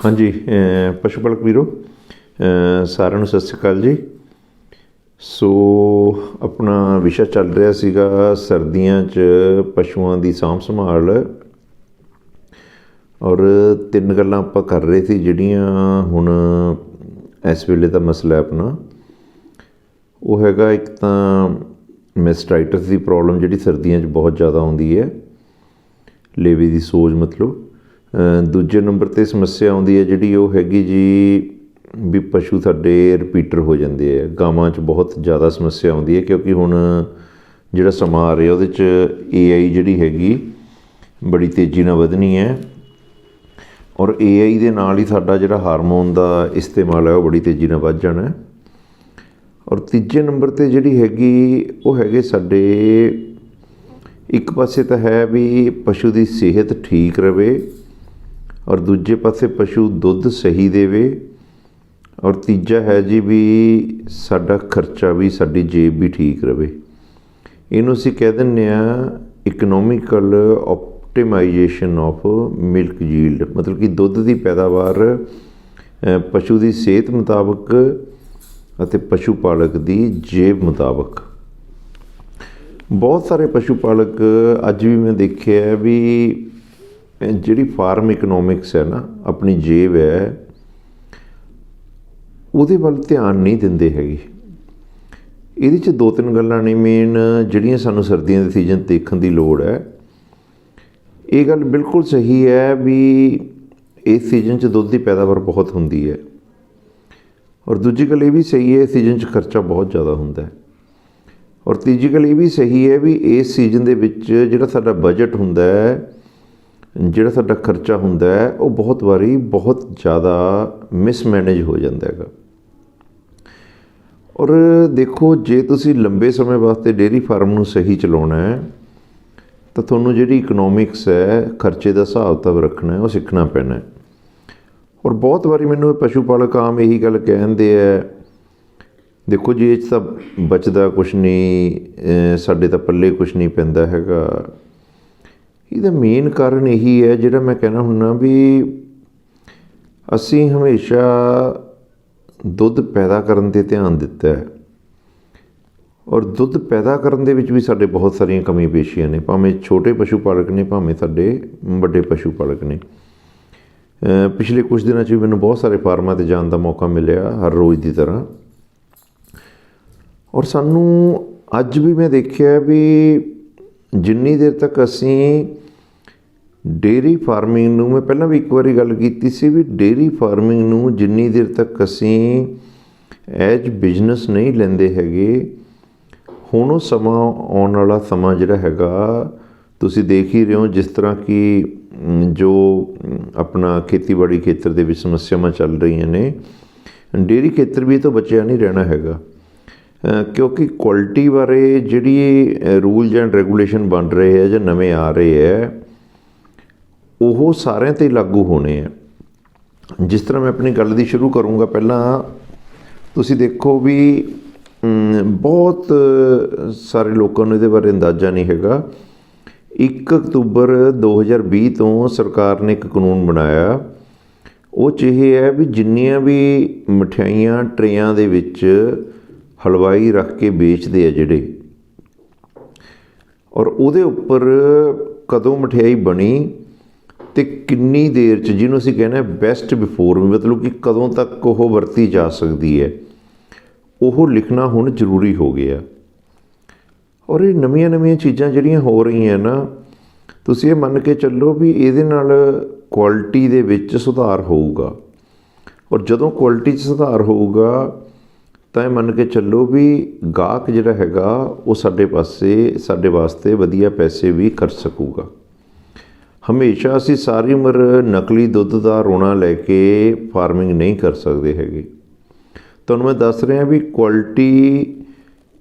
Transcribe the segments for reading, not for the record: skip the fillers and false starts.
हाँ जी, पशु पालक वीरो साਰਿਆਂ ਨੂੰ ਸਤਿ ਸ਼੍ਰੀ ਅਕਾਲ ਜੀ। ਸੋ ਆਪਣਾ ਵਿਸ਼ਾ ਚੱਲ ਰਿਹਾ ਸੀਗਾ ਸਰਦੀਆਂ 'ਚ ਪਸ਼ੂਆਂ ਦੀ ਸਾਂਭ ਸੰਭਾਲ, ਔਰ ਤਿੰਨ ਗੱਲਾਂ ਆਪਾਂ ਕਰ ਰਹੇ ਸੀ ਜਿਹੜੀਆਂ ਹੁਣ ਇਸ ਵੇਲੇ ਦਾ ਮਸਲਾ ਆਪਣਾ ਉਹ ਹੈਗਾ। ਇੱਕ ਤਾਂ ਮੈਸਟਾਈਟਸ ਦੀ ਪ੍ਰੋਬਲਮ ਜਿਹੜੀ ਸਰਦੀਆਂ 'ਚ ਬਹੁਤ ਜ਼ਿਆਦਾ ਆਉਂਦੀ ਹੈ, ਲੇਵੇ ਦੀ ਸੋਜ ਮਤਲਬ। ਦੂਜੇ ਨੰਬਰ 'ਤੇ ਸਮੱਸਿਆ ਆਉਂਦੀ ਹੈ ਜਿਹੜੀ ਉਹ ਹੈਗੀ ਜੀ ਵੀ ਪਸ਼ੂ ਸਾਡੇ ਰਿਪੀਟਰ ਹੋ ਜਾਂਦੇ ਆ। ਗਾਵਾਂ 'ਚ ਬਹੁਤ ਜ਼ਿਆਦਾ ਸਮੱਸਿਆ ਆਉਂਦੀ ਹੈ ਕਿਉਂਕਿ ਹੁਣ ਜਿਹੜਾ ਸਮਾਂ ਆ ਰਿਹਾ ਉਹਦੇ 'ਚ AI ਜਿਹੜੀ ਹੈਗੀ ਬੜੀ ਤੇਜ਼ੀ ਨਾਲ ਵਧਣੀ ਹੈ, ਔਰ AI ਦੇ ਨਾਲ ਹੀ ਸਾਡਾ ਜਿਹੜਾ ਹਾਰਮੋਨ ਦਾ ਇਸਤੇਮਾਲ ਹੈ ਉਹ ਬੜੀ ਤੇਜ਼ੀ ਨਾਲ ਵੱਧ ਜਾਣਾ। ਔਰ ਤੀਜੇ ਨੰਬਰ 'ਤੇ ਜਿਹੜੀ ਹੈਗੀ ਉਹ ਹੈਗੇ ਸਾਡੇ, ਇੱਕ ਪਾਸੇ ਤਾਂ ਹੈ ਵੀ ਪਸ਼ੂ ਦੀ ਸਿਹਤ ਠੀਕ ਰਹੇ, ਔਰ ਦੂਜੇ ਪਾਸੇ ਪਸ਼ੂ ਦੁੱਧ ਸਹੀ ਦੇਵੇ, ਔਰ ਤੀਜਾ ਹੈ ਜੀ ਵੀ ਸਾਡਾ ਖਰਚਾ ਵੀ, ਸਾਡੀ ਜੇਬ ਵੀ ਠੀਕ ਰਹੇ। ਇਹਨੂੰ ਅਸੀਂ ਕਹਿ ਦਿੰਦੇ ਹਾਂ economical optimisation of milk yield, ਮਤਲਬ ਕਿ ਦੁੱਧ ਦੀ ਪੈਦਾਵਾਰ ਪਸ਼ੂ ਦੀ ਸਿਹਤ ਮੁਤਾਬਕ ਅਤੇ ਪਸ਼ੂ ਪਾਲਕ ਦੀ ਜੇਬ ਮੁਤਾਬਕ। ਬਹੁਤ ਸਾਰੇ ਪਸ਼ੂ ਪਾਲਕ ਅੱਜ ਵੀ ਮੈਂ ਦੇਖਿਆ ਵੀ ਜਿਹੜੀ ਫਾਰਮ ਇਕਨੋਮਿਕਸ ਹੈ ਨਾ, ਆਪਣੀ ਜੇਬ ਹੈ ਉਹਦੇ ਵੱਲ ਧਿਆਨ ਨਹੀਂ ਦਿੰਦੇ ਹੈਗੇ। ਇਹਦੇ 'ਚ ਦੋ ਤਿੰਨ ਗੱਲਾਂ ਨੇ ਮੇਨ ਜਿਹੜੀਆਂ ਸਾਨੂੰ ਸਰਦੀਆਂ ਦੇ ਸੀਜ਼ਨ ਦੇਖਣ ਦੀ ਲੋੜ ਹੈ। ਇਹ ਗੱਲ ਬਿਲਕੁਲ ਸਹੀ ਹੈ ਵੀ ਇਸ ਸੀਜ਼ਨ 'ਚ ਦੁੱਧ ਦੀ ਪੈਦਾਵਾਰ ਬਹੁਤ ਹੁੰਦੀ ਹੈ, ਔਰ ਦੂਜੀ ਗੱਲ ਇਹ ਵੀ ਸਹੀ ਹੈ ਇਸ ਸੀਜ਼ਨ 'ਚ ਖਰਚਾ ਬਹੁਤ ਜ਼ਿਆਦਾ ਹੁੰਦਾ ਹੈ, ਔਰ ਤੀਜੀ ਗੱਲ ਇਹ ਵੀ ਸਹੀ ਹੈ ਵੀ ਇਸ ਸੀਜ਼ਨ ਦੇ ਵਿੱਚ ਜਿਹੜਾ ਸਾਡਾ ਬਜਟ ਹੁੰਦਾ ਹੈ, ਜਿਹੜਾ ਸਾਡਾ ਖਰਚਾ ਹੁੰਦਾ ਹੈ, ਉਹ ਬਹੁਤ ਵਾਰੀ ਬਹੁਤ ਜ਼ਿਆਦਾ ਮਿਸਮੈਨੇਜ ਹੋ ਜਾਂਦਾ ਹੈਗਾ। ਔਰ ਦੇਖੋ, ਜੇ ਤੁਸੀਂ ਲੰਬੇ ਸਮੇਂ ਵਾਸਤੇ ਡੇਅਰੀ ਫਾਰਮ ਨੂੰ ਸਹੀ ਚਲਾਉਣਾ ਹੈ ਤਾਂ ਤੁਹਾਨੂੰ ਜਿਹੜੀ ਇਕਨੋਮਿਕਸ ਹੈ, ਖਰਚੇ ਦਾ ਹਿਸਾਬ ਕਿਤਾਬ ਰੱਖਣਾ ਹੈ, ਉਹ ਸਿੱਖਣਾ ਪੈਣਾ ਹੈ। ਔਰ ਬਹੁਤ ਵਾਰੀ ਮੈਨੂੰ ਪਸ਼ੂ ਪਾਲਕ ਆਮ ਇਹੀ ਗੱਲ ਕਹਿੰਦੇ ਹੈ, ਦੇਖੋ ਜੀ ਇਹ 'ਚ ਤਾਂ ਬਚਦਾ ਕੁਛ ਨਹੀਂ, ਸਾਡੇ ਤਾਂ ਪੱਲੇ ਕੁਛ ਨਹੀਂ ਪੈਂਦਾ ਹੈਗਾ। ਇਹਦਾ ਮੇਨ ਕਾਰਨ ਇਹੀ ਹੈ ਜਿਹੜਾ ਮੈਂ ਕਹਿਣਾ ਹੁੰਦਾ ਵੀ ਅਸੀਂ ਹਮੇਸ਼ਾ ਦੁੱਧ ਪੈਦਾ ਕਰਨ 'ਤੇ ਧਿਆਨ ਦਿੱਤਾ ਹੈ, ਔਰ ਦੁੱਧ ਪੈਦਾ ਕਰਨ ਦੇ ਵਿੱਚ ਵੀ ਸਾਡੇ ਬਹੁਤ ਸਾਰੀਆਂ ਕਮੀ ਪੇਸ਼ੀਆਂ ਨੇ, ਭਾਵੇਂ ਛੋਟੇ ਪਸ਼ੂ ਪਾਲਕ ਨੇ, ਭਾਵੇਂ ਸਾਡੇ ਵੱਡੇ ਪਸ਼ੂ ਪਾਲਕ ਨੇ। ਪਿਛਲੇ ਕੁਝ ਦਿਨਾਂ 'ਚ ਵੀ ਮੈਨੂੰ ਬਹੁਤ ਸਾਰੇ ਫਾਰਮਾਂ 'ਤੇ ਜਾਣ ਦਾ ਮੌਕਾ ਮਿਲਿਆ ਹਰ ਰੋਜ਼ ਦੀ ਤਰ੍ਹਾਂ, ਔਰ ਸਾਨੂੰ ਅੱਜ ਵੀ ਮੈਂ ਦੇਖਿਆ ਵੀ ਜਿੰਨੀ ਦੇਰ ਤੱਕ ਅਸੀਂ ਡੇਅਰੀ ਫਾਰਮਿੰਗ ਨੂੰ, ਮੈਂ ਪਹਿਲਾਂ ਵੀ ਇੱਕ ਵਾਰੀ ਗੱਲ ਕੀਤੀ ਸੀ ਵੀ ਡੇਅਰੀ ਫਾਰਮਿੰਗ ਨੂੰ ਜਿੰਨੀ ਦੇਰ ਤੱਕ ਅਸੀਂ ਐਜ ਬਿਜ਼ਨਸ ਨਹੀਂ ਲੈਂਦੇ ਹੈਗੇ, ਹੁਣ ਉਹ ਸਮਾਂ ਆਉਣ ਵਾਲਾ ਸਮਾਂ ਜਿਹੜਾ ਹੈਗਾ ਤੁਸੀਂ ਦੇਖ ਹੀ ਰਹੇ ਹੋ, ਜਿਸ ਤਰ੍ਹਾਂ ਕਿ ਜੋ ਆਪਣਾ ਖੇਤੀਬਾੜੀ ਖੇਤਰ ਦੇ ਵਿੱਚ ਸਮੱਸਿਆਵਾਂ ਚੱਲ ਰਹੀਆਂ ਨੇ, ਡੇਅਰੀ ਖੇਤਰ ਵੀ ਇਹ ਤੋਂ ਬਚਿਆ ਨਹੀਂ ਰਹਿਣਾ ਹੈਗਾ। ਕਿਉਂਕਿ ਕੁਆਲਿਟੀ ਬਾਰੇ ਜਿਹੜੀ ਰੂਲ ਐਂਡ ਰੈਗੂਲੇਸ਼ਨ ਬਣ ਰਹੇ ਹੈ ਜਾਂ ਨਵੇਂ ਆ ਰਹੇ ਹੈ, ਉਹ ਸਾਰਿਆਂ 'ਤੇ ਲਾਗੂ ਹੋਣੇ ਆ। ਜਿਸ ਤਰ੍ਹਾਂ ਮੈਂ ਆਪਣੀ ਗੱਲ ਦੀ ਸ਼ੁਰੂ ਕਰੂੰਗਾ, ਪਹਿਲਾਂ ਤੁਸੀਂ ਦੇਖੋ ਵੀ ਬਹੁਤ ਸਾਰੇ ਲੋਕਾਂ ਨੂੰ ਇਹਦੇ ਬਾਰੇ ਅੰਦਾਜ਼ਾ ਨਹੀਂ ਹੈਗਾ। 1 ਅਕਤੂਬਰ 2020 ਤੋਂ ਸਰਕਾਰ ਨੇ ਇੱਕ ਕਾਨੂੰਨ ਬਣਾਇਆ, ਉਹ 'ਚ ਇਹ ਹੈ ਵੀ ਜਿੰਨੀਆਂ ਵੀ ਮਠਿਆਈਆਂ ਟਰੇਆਂ ਦੇ ਵਿੱਚ ਹਲਵਾਈ ਰੱਖ ਕੇ ਵੇਚਦੇ ਆ ਜਿਹੜੇ, ਔਰ ਉਹਦੇ ਉੱਪਰ ਕਦੋਂ ਮਠਿਆਈ ਬਣੀ ਅਤੇ ਕਿੰਨੀ ਦੇਰ 'ਚ, ਜਿਹਨੂੰ ਅਸੀਂ ਕਹਿੰਦੇ ਬੈਸਟ ਬਿਫੋਰ, ਮਤਲਬ ਕਿ ਕਦੋਂ ਤੱਕ ਉਹ ਵਰਤੀ ਜਾ ਸਕਦੀ ਹੈ, ਉਹ ਲਿਖਣਾ ਹੁਣ ਜ਼ਰੂਰੀ ਹੋ ਗਿਆ। ਔਰ ਇਹ ਨਵੀਆਂ ਨਵੀਆਂ ਚੀਜ਼ਾਂ ਜਿਹੜੀਆਂ ਹੋ ਰਹੀਆਂ ਨਾ, ਤੁਸੀਂ ਇਹ ਮੰਨ ਕੇ ਚੱਲੋ ਵੀ ਇਹਦੇ ਨਾਲ ਕੁਆਲਿਟੀ ਦੇ ਵਿੱਚ ਸੁਧਾਰ ਹੋਊਗਾ, ਔਰ ਜਦੋਂ ਕੁਆਲਿਟੀ 'ਚ ਸੁਧਾਰ ਹੋਊਗਾ ਤਾਂ ਇਹ ਮੰਨ ਕੇ ਚੱਲੋ ਵੀ ਗਾਹਕ ਜਿਹੜਾ ਹੈਗਾ ਉਹ ਸਾਡੇ ਵਾਸਤੇ ਵਧੀਆ ਪੈਸੇ ਵੀ ਕਰ ਸਕੂਗਾ। ਹਮੇਸ਼ਾ ਅਸੀਂ ਸਾਰੀ ਉਮਰ ਨਕਲੀ ਦੁੱਧ ਦਾ ਰੋਣਾ ਲੈ ਕੇ ਫਾਰਮਿੰਗ ਨਹੀਂ ਕਰ ਸਕਦੇ ਹੈਗੇ। ਤੁਹਾਨੂੰ ਮੈਂ ਦੱਸ ਰਿਹਾ ਵੀ ਕੁਆਲਿਟੀ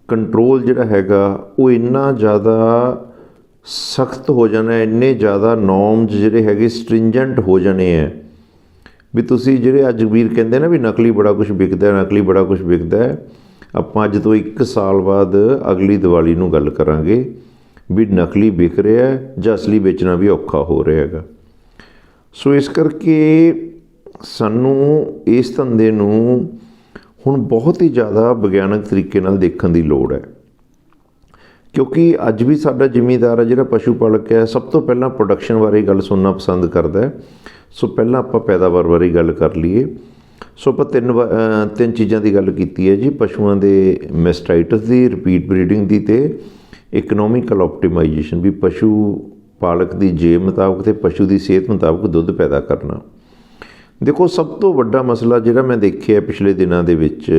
ਕੰਟਰੋਲ ਜਿਹੜਾ ਹੈਗਾ ਉਹ ਇੰਨਾ ਜ਼ਿਆਦਾ ਸਖਤ ਹੋ ਜਾਣਾ, ਇੰਨੇ ਜ਼ਿਆਦਾ ਨੋਰਮਸ ਜਿਹੜੇ ਹੈਗੇ ਸਟ੍ਰਿੰਜੈਂਟ ਹੋ ਜਾਣੇ ਹੈ ਵੀ ਤੁਸੀਂ ਜਿਹੜੇ ਅੱਜ ਵੀਰ ਕਹਿੰਦੇ ਨਾ ਵੀ ਨਕਲੀ ਬੜਾ ਕੁਛ ਵਿਕਦਾ, ਨਕਲੀ ਬੜਾ ਕੁਛ ਵਿਕਦਾ, ਆਪਾਂ ਅੱਜ ਤੋਂ 1 ਸਾਲ ਬਾਅਦ ਅਗਲੀ ਦੀਵਾਲੀ ਨੂੰ ਗੱਲ ਕਰਾਂਗੇ ਵੀ ਨਕਲੀ ਵਿਕ ਰਿਹਾ ਜਾਂ ਅਸਲੀ ਵੇਚਣਾ ਵੀ ਔਖਾ ਹੋ ਰਿਹਾ ਹੈਗਾ। ਸੋ ਇਸ ਕਰਕੇ ਸਾਨੂੰ ਇਸ ਧੰਦੇ ਨੂੰ ਹੁਣ ਬਹੁਤ ਹੀ ਜ਼ਿਆਦਾ ਵਿਗਿਆਨਕ ਤਰੀਕੇ ਨਾਲ ਦੇਖਣ ਦੀ ਲੋੜ ਹੈ, ਕਿਉਂਕਿ ਅੱਜ ਵੀ ਸਾਡਾ ਜ਼ਿਮੀਂਦਾਰ ਹੈ ਜਿਹੜਾ ਪਸ਼ੂ ਪਾਲਕ ਹੈ, ਸਭ ਤੋਂ ਪਹਿਲਾਂ ਪ੍ਰੋਡਕਸ਼ਨ ਬਾਰੇ ਗੱਲ ਸੁਣਨਾ ਪਸੰਦ ਕਰਦਾ ਹੈ। ਸੋ ਪਹਿਲਾਂ ਆਪਾਂ ਪੈਦਾਵਾਰ ਬਾਰੇ ਗੱਲ ਕਰ ਲਈਏ। ਸੋ ਆਪਾਂ ਤਿੰਨ ਚੀਜ਼ਾਂ ਦੀ ਗੱਲ ਕੀਤੀ ਹੈ ਜੀ, ਪਸ਼ੂਆਂ ਦੇ ਮੈਸਟਾਈਟਸ ਦੀ, ਰਿਪੀਟ ਬਰੀਡਿੰਗ ਦੀ, ਅਤੇ ਇਕਨੋਮਿਕਲ ਆਪਟੀਮਾਈਜੇਸ਼ਨ, ਵੀ ਪਸ਼ੂ ਪਾਲਕ ਦੀ ਜੇਬ ਮੁਤਾਬਕ ਅਤੇ ਪਸ਼ੂ ਦੀ ਸਿਹਤ ਮੁਤਾਬਕ ਦੁੱਧ ਪੈਦਾ ਕਰਨਾ। ਦੇਖੋ, ਸਭ ਤੋਂ ਵੱਡਾ ਮਸਲਾ ਜਿਹੜਾ ਮੈਂ ਦੇਖਿਆ ਪਿਛਲੇ ਦਿਨਾਂ ਦੇ ਵਿੱਚ,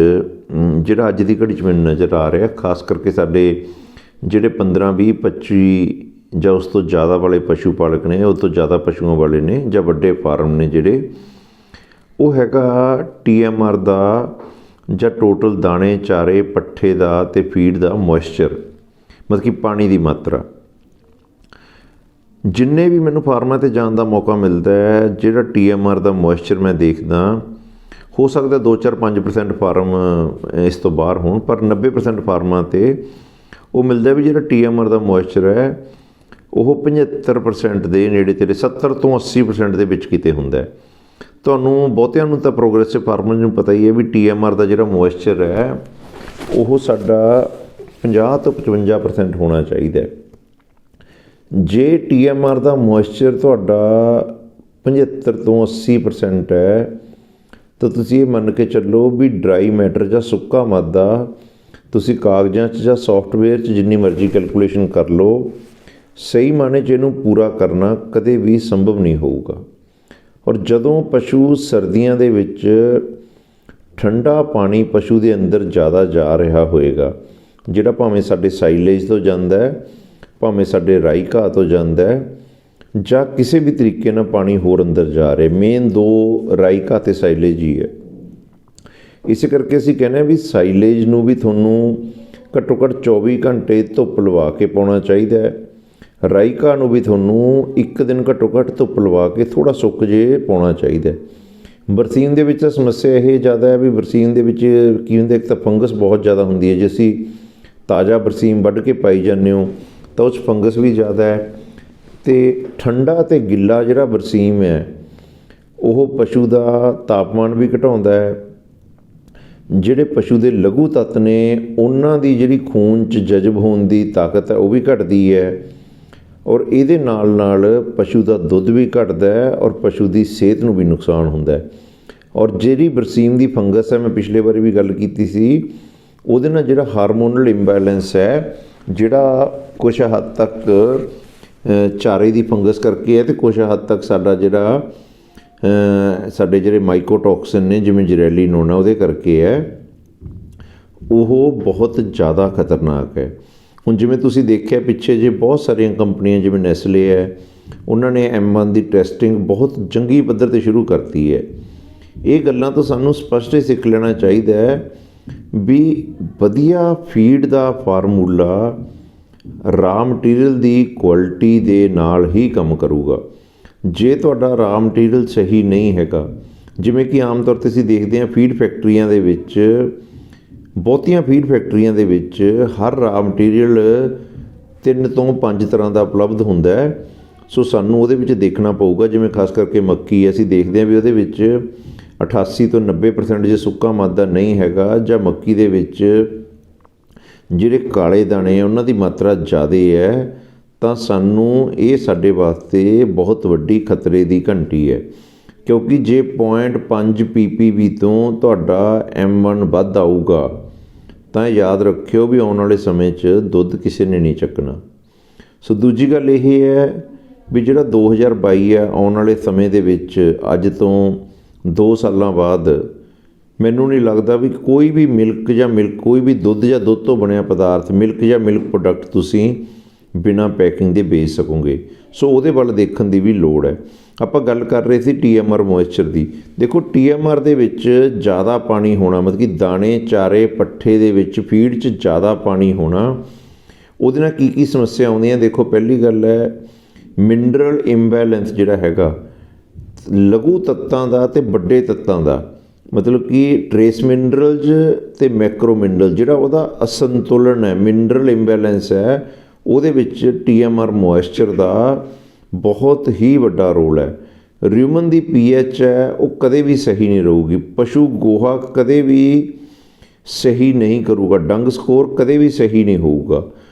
ਜਿਹੜਾ ਅੱਜ ਦੀ ਘੜੀ 'ਚ ਮੈਨੂੰ ਨਜ਼ਰ ਆ ਰਿਹਾ, ਖਾਸ ਕਰਕੇ ਸਾਡੇ ਜਿਹੜੇ 15, 20, 25 ਜਾਂ ਉਸ ਤੋਂ ਜ਼ਿਆਦਾ ਵਾਲੇ ਪਸ਼ੂ ਪਾਲਕ ਨੇ, ਉਹ ਤੋਂ ਜ਼ਿਆਦਾ ਪਸ਼ੂਆਂ ਵਾਲੇ ਨੇ ਜਾਂ ਵੱਡੇ ਫਾਰਮ ਨੇ ਜਿਹੜੇ, ਉਹ ਹੈਗਾ TMR ਦਾ ਜਾਂ ਟੋਟਲ ਦਾਣੇ, ਚਾਰੇ, ਪੱਠੇ ਦਾ ਅਤੇ ਫੀਡ ਦਾ ਮੋਇਸਚਰ, ਮਤਲਬ ਕਿ ਪਾਣੀ ਦੀ ਮਾਤਰਾ। ਜਿੰਨੇ ਵੀ ਮੈਨੂੰ ਫਾਰਮਾਂ 'ਤੇ ਜਾਣ ਦਾ ਮੌਕਾ ਮਿਲਦਾ ਹੈ, ਜਿਹੜਾ TMR ਦਾ ਮੋਇਸਚਰ ਮੈਂ ਦੇਖਦਾ, ਹੋ ਸਕਦਾ 2-4-5% ਫਾਰਮ ਇਸ ਤੋਂ ਬਾਹਰ ਹੋਣ, ਪਰ 90% ਫਾਰਮਾਂ 'ਤੇ ਉਹ ਮਿਲਦਾ ਵੀ ਜਿਹੜਾ TMR ਦਾ ਮੋਇਸਚਰ ਹੈ ਉਹ 75% ਦੇ ਨੇੜੇ ਤੇੜੇ, 70 ਤੋਂ 80% ਦੇ ਵਿੱਚ ਕਿਤੇ ਹੁੰਦਾ। ਤੁਹਾਨੂੰ ਬਹੁਤਿਆਂ ਨੂੰ ਤਾਂ ਪ੍ਰੋਗਰੈਸਿਵ ਫਾਰਮਰ ਨੂੰ ਪਤਾ ਹੀ ਹੈ ਵੀ TMR ਦਾ ਜਿਹੜਾ ਮੋਇਸਚਰ ਹੈ ਉਹ ਸਾਡਾ 50 ਤੋਂ 55% ਹੋਣਾ ਚਾਹੀਦਾ। ਜੇ TMR ਦਾ ਮੋਇਸਚਰ ਤੁਹਾਡਾ 75 ਤੋਂ 80% ਹੈ ਤਾਂ ਤੁਸੀਂ ਇਹ ਮੰਨ ਕੇ ਚੱਲੋ ਵੀ ਡਰਾਈ ਮੈਟਰ ਜਾਂ ਸੁੱਕਾ ਮਾਦਾ ਤੁਸੀਂ ਕਾਗਜ਼ਾਂ 'ਚ ਜਾਂ ਸੌਫਟਵੇਅਰ 'ਚ ਜਿੰਨੀ ਮਰਜ਼ੀ ਕੈਲਕੂਲੇਸ਼ਨ ਕਰ ਲਓ, ਸਹੀ ਮਾਨੇ 'ਚ ਇਹਨੂੰ ਪੂਰਾ ਕਰਨਾ ਕਦੇ ਵੀ ਸੰਭਵ ਨਹੀਂ ਹੋਊਗਾ। ਔਰ ਜਦੋਂ ਪਸ਼ੂ ਸਰਦੀਆਂ ਦੇ ਵਿੱਚ ਠੰਡਾ ਪਾਣੀ ਪਸ਼ੂ ਦੇ ਅੰਦਰ ਜ਼ਿਆਦਾ ਜਾ ਰਿਹਾ ਹੋਏਗਾ, ਜਿਹੜਾ ਭਾਵੇਂ ਸਾਡੇ ਸਾਈਲੇਜ ਤੋਂ ਜਾਂਦਾ ਹੈ, ਭਾਵੇਂ ਸਾਡੇ ਰਾਈ ਘਾਹ ਤੋਂ ਜਾਂਦਾ ਹੈ, ਜਾਂ ਕਿਸੇ ਵੀ ਤਰੀਕੇ ਨਾਲ ਪਾਣੀ ਹੋਰ ਅੰਦਰ ਜਾ ਰਿਹਾ, ਮੇਨ ਦੋ ਰਾਈ ਘਾਹ ਅਤੇ ਸਾਈਲੇਜ ਹੀ ਹੈ। ਇਸੇ ਕਰਕੇ ਅਸੀਂ ਕਹਿੰਦੇ ਹਾਂ ਵੀ ਸਾਈਲੇਜ ਨੂੰ ਵੀ ਤੁਹਾਨੂੰ ਘੱਟੋ ਘੱਟ 24 ਘੰਟੇ ਧੁੱਪ ਲਵਾ ਕੇ ਪਾਉਣਾ ਚਾਹੀਦਾ ਹੈ। ਰਾਈ ਘਾਹ ਨੂੰ ਵੀ ਤੁਹਾਨੂੰ ਇੱਕ ਦਿਨ ਘੱਟੋ ਘੱਟ ਧੁੱਪ ਲਵਾ ਕੇ ਥੋੜ੍ਹਾ ਸੁੱਕ ਜੇ ਪਾਉਣਾ ਚਾਹੀਦਾ। ਬਰਸੀਨ ਦੇ ਵਿੱਚ ਸਮੱਸਿਆ ਇਹ ਜ਼ਿਆਦਾ ਹੈ ਵੀ ਬਰਸੀਨ ਦੇ ਵਿੱਚ ਕੀ ਹੁੰਦਾ, ਇੱਕ ਤਾਂ ਫੰਗਸ ਬਹੁਤ ਜ਼ਿਆਦਾ ਹੁੰਦੀ ਹੈ। ਜੇ ਅਸੀਂ ਤਾਜ਼ਾ ਬਰਸੀਨ ਵੱਢ ਕੇ ਪਾਈ ਜਾਂਦੇ ਹੋ ਤਾਂ ਉਸ 'ਚ ਫੰਗਸ ਵੀ ਜ਼ਿਆਦਾ ਹੈ, ਅਤੇ ਠੰਡਾ ਅਤੇ ਗਿੱਲਾ ਜਿਹੜਾ ਬਰਸੀਮ ਹੈ ਉਹ ਪਸ਼ੂ ਦਾ ਤਾਪਮਾਨ ਵੀ ਘਟਾਉਂਦਾ ਹੈ। ਜਿਹੜੇ ਪਸ਼ੂ ਦੇ ਲਘੂ ਤੱਤ ਨੇ ਉਹਨਾਂ ਦੀ ਜਿਹੜੀ ਖੂਨ 'ਚ ਜਜ਼ਬ ਹੋਣ ਦੀ ਤਾਕਤ ਹੈ ਉਹ ਵੀ ਘਟਦੀ ਹੈ, ਔਰ ਇਹਦੇ ਨਾਲ ਨਾਲ ਪਸ਼ੂ ਦਾ ਦੁੱਧ ਵੀ ਘਟਦਾ ਹੈ ਔਰ ਪਸ਼ੂ ਦੀ ਸਿਹਤ ਨੂੰ ਵੀ ਨੁਕਸਾਨ ਹੁੰਦਾ ਹੈ। ਔਰ ਜਿਹੜੀ ਬਰਸੀਮ ਦੀ ਫੰਗਸ ਹੈ, ਮੈਂ ਪਿਛਲੇ ਵਾਰੀ ਵੀ ਗੱਲ ਕੀਤੀ ਸੀ, ਉਹਦੇ ਨਾਲ ਜਿਹੜਾ ਹਾਰਮੋਨਲ ਇੰਬੈਲੈਂਸ ਹੈ, ਜਿਹੜਾ ਕੁਛ ਹੱਦ ਤੱਕ ਚਾਰੇ ਦੀ ਫੰਗਸ ਕਰਕੇ ਹੈ, ਅਤੇ ਕੁਛ ਹੱਦ ਤੱਕ ਸਾਡਾ ਜਿਹੜਾ ਸਾਡੇ ਜਿਹੜੇ ਮਾਈਕੋਟੌਕਸਿਨ ਨੇ ਜਿਵੇਂ ਜਰੈਲੀਨੋਨ ਉਹਦੇ ਕਰਕੇ ਹੈ, ਉਹ ਬਹੁਤ ਜ਼ਿਆਦਾ ਖਤਰਨਾਕ ਹੈ। ਹੁਣ ਜਿਵੇਂ ਤੁਸੀਂ ਦੇਖਿਆ ਪਿੱਛੇ ਜੇ ਬਹੁਤ ਸਾਰੀਆਂ ਕੰਪਨੀਆਂ ਜਿਵੇਂ ਨੈਸਲੇ ਹੈ, ਉਹਨਾਂ ਨੇ M1 ਦੀ ਟੈਸਟਿੰਗ ਬਹੁਤ ਜੰਗੀ ਪੱਧਰ 'ਤੇ ਸ਼ੁਰੂ ਕਰਤੀ ਹੈ। ਇਹ ਗੱਲਾਂ ਤੋਂ ਸਾਨੂੰ ਸਪਸ਼ਟ ਹੀ ਸਿੱਖ ਲੈਣਾ ਚਾਹੀਦਾ ਹੈ ਵੀ ਵਧੀਆ ਫੀਡ ਦਾ ਫਾਰਮੂਲਾ ਰਾ ਮਟੀਰੀਅਲ ਦੀ ਕੁਆਲਿਟੀ ਦੇ ਨਾਲ ਹੀ ਕੰਮ ਕਰੂਗਾ। ਜੇ ਤੁਹਾਡਾ ਰਾ ਮਟੀਰੀਅਲ ਸਹੀ ਨਹੀਂ ਹੈਗਾ, ਜਿਵੇਂ ਕਿ ਆਮ ਤੌਰ 'ਤੇ ਅਸੀਂ ਦੇਖਦੇ ਹਾਂ ਫੀਡ ਫੈਕਟਰੀਆਂ ਦੇ ਵਿੱਚ, ਬਹੁਤੀਆਂ ਫੀਡ ਫੈਕਟਰੀਆਂ ਦੇ ਵਿੱਚ ਹਰ ਰਾ ਮਟੀਰੀਅਲ 3 ਤੋਂ 5 ਤਰ੍ਹਾਂ ਦਾ ਉਪਲਬਧ ਹੁੰਦਾ ਹੈ। ਸੋ ਸਾਨੂੰ ਉਹਦੇ ਵਿੱਚ ਦੇਖਣਾ ਪਊਗਾ, ਜਿਵੇਂ ਖਾਸ ਕਰਕੇ ਮੱਕੀ ਅਸੀਂ ਦੇਖਦੇ ਹਾਂ ਵੀ ਉਹਦੇ ਵਿੱਚ 88 ਤੋਂ 90% ਜੇ ਸੁੱਕਾ ਮਾਦਾ ਨਹੀਂ ਹੈਗਾ, ਜਾਂ ਮੱਕੀ ਦੇ ਵਿੱਚ ਜਿਹੜੇ ਕਾਲੇ ਦਾਣੇ ਆ ਉਹਨਾਂ ਦੀ ਮਾਤਰਾ ਜ਼ਿਆਦਾ ਹੈ, ਤਾਂ ਸਾਨੂੰ ਇਹ ਸਾਡੇ ਵਾਸਤੇ ਬਹੁਤ ਵੱਡੀ ਖਤਰੇ ਦੀ ਘੰਟੀ ਹੈ। ਕਿਉਂਕਿ ਜੇ 0.5 ppb ਤੋਂ ਤੁਹਾਡਾ M1 ਵੱਧ ਆਊਗਾ ਤਾਂ ਯਾਦ ਰੱਖਿਓ ਵੀ ਆਉਣ ਵਾਲੇ ਸਮੇਂ 'ਚ ਦੁੱਧ ਕਿਸੇ ਨੇ ਨਹੀਂ ਚੱਕਣਾ। ਸੋ ਦੂਜੀ ਗੱਲ ਇਹ ਹੈ ਵੀ ਜਿਹੜਾ 2022 ਹੈ, ਆਉਣ ਵਾਲੇ ਸਮੇਂ ਦੇ ਵਿੱਚ ਅੱਜ ਤੋਂ 2 ਸਾਲਾਂ ਬਾਅਦ ਮੈਨੂੰ ਨਹੀਂ ਲੱਗਦਾ ਵੀ ਕੋਈ ਵੀ ਕੋਈ ਵੀ ਦੁੱਧ ਜਾਂ ਦੁੱਧ ਤੋਂ ਬਣਿਆ ਪਦਾਰਥ, ਮਿਲਕ ਜਾਂ ਮਿਲਕ ਪ੍ਰੋਡਕਟ ਤੁਸੀਂ ਬਿਨਾਂ ਪੈਕਿੰਗ ਦੇ ਵੇਚ ਸਕੋਗੇ। ਸੋ ਉਹਦੇ ਵੱਲ ਦੇਖਣ ਦੀ ਵੀ ਲੋੜ ਹੈ। ਆਪਾਂ ਗੱਲ ਕਰ ਰਹੇ ਸੀ TMR ਮੋਇਸਚਰ ਦੀ। ਦੇਖੋ TMR ਦੇ ਵਿੱਚ ਜ਼ਿਆਦਾ ਪਾਣੀ ਹੋਣਾ, ਮਤਲਬ ਕਿ ਦਾਣੇ, ਚਾਰੇ, ਪੱਠੇ ਦੇ ਵਿੱਚ ਫੀਡ 'ਚ ਜ਼ਿਆਦਾ ਪਾਣੀ ਹੋਣਾ, ਉਹਦੇ ਨਾਲ ਕੀ ਕੀ ਸਮੱਸਿਆ ਆਉਂਦੀਆਂ। ਦੇਖੋ, ਪਹਿਲੀ ਗੱਲ ਹੈ ਮਿਨਰਲ ਇੰਬੈਲੈਂਸ ਜਿਹੜਾ ਹੈਗਾ ਲਘੂ ਤੱਤਾਂ ਦਾ ਅਤੇ ਵੱਡੇ ਤੱਤਾਂ ਦਾ, ਮਤਲਬ ਕਿ ਟਰੇਸ ਮਿਨਰਲਜ਼ ਅਤੇ ਮੈਕਰੋ ਮਿਨਰਲ, ਜਿਹੜਾ ਉਹਦਾ ਅਸੰਤੁਲਨ ਹੈ, ਮਿਨਰਲ ਇੰਬੈਲੈਂਸ ਹੈ, ਉਹਦੇ ਵਿੱਚ TMR ਮੋਇਸਚਰ ਦਾ ਬਹੁਤ ਹੀ ਵੱਡਾ ਰੋਲ ਹੈ। ਰਿਊਮਨ ਦੀ ਪੀਐਚ ਹੈ ਉਹ ਕਦੇ ਵੀ ਸਹੀ ਨਹੀਂ ਰਹੂਗੀ। ਪਸ਼ੂ ਗੋਹਾ ਕਦੇ ਵੀ ਸਹੀ ਨਹੀਂ ਕਰੂਗਾ, ਡੰਗ ਸਕੋਰ ਕਦੇ ਵੀ ਸਹੀ ਨਹੀਂ ਹੋਊਗਾ।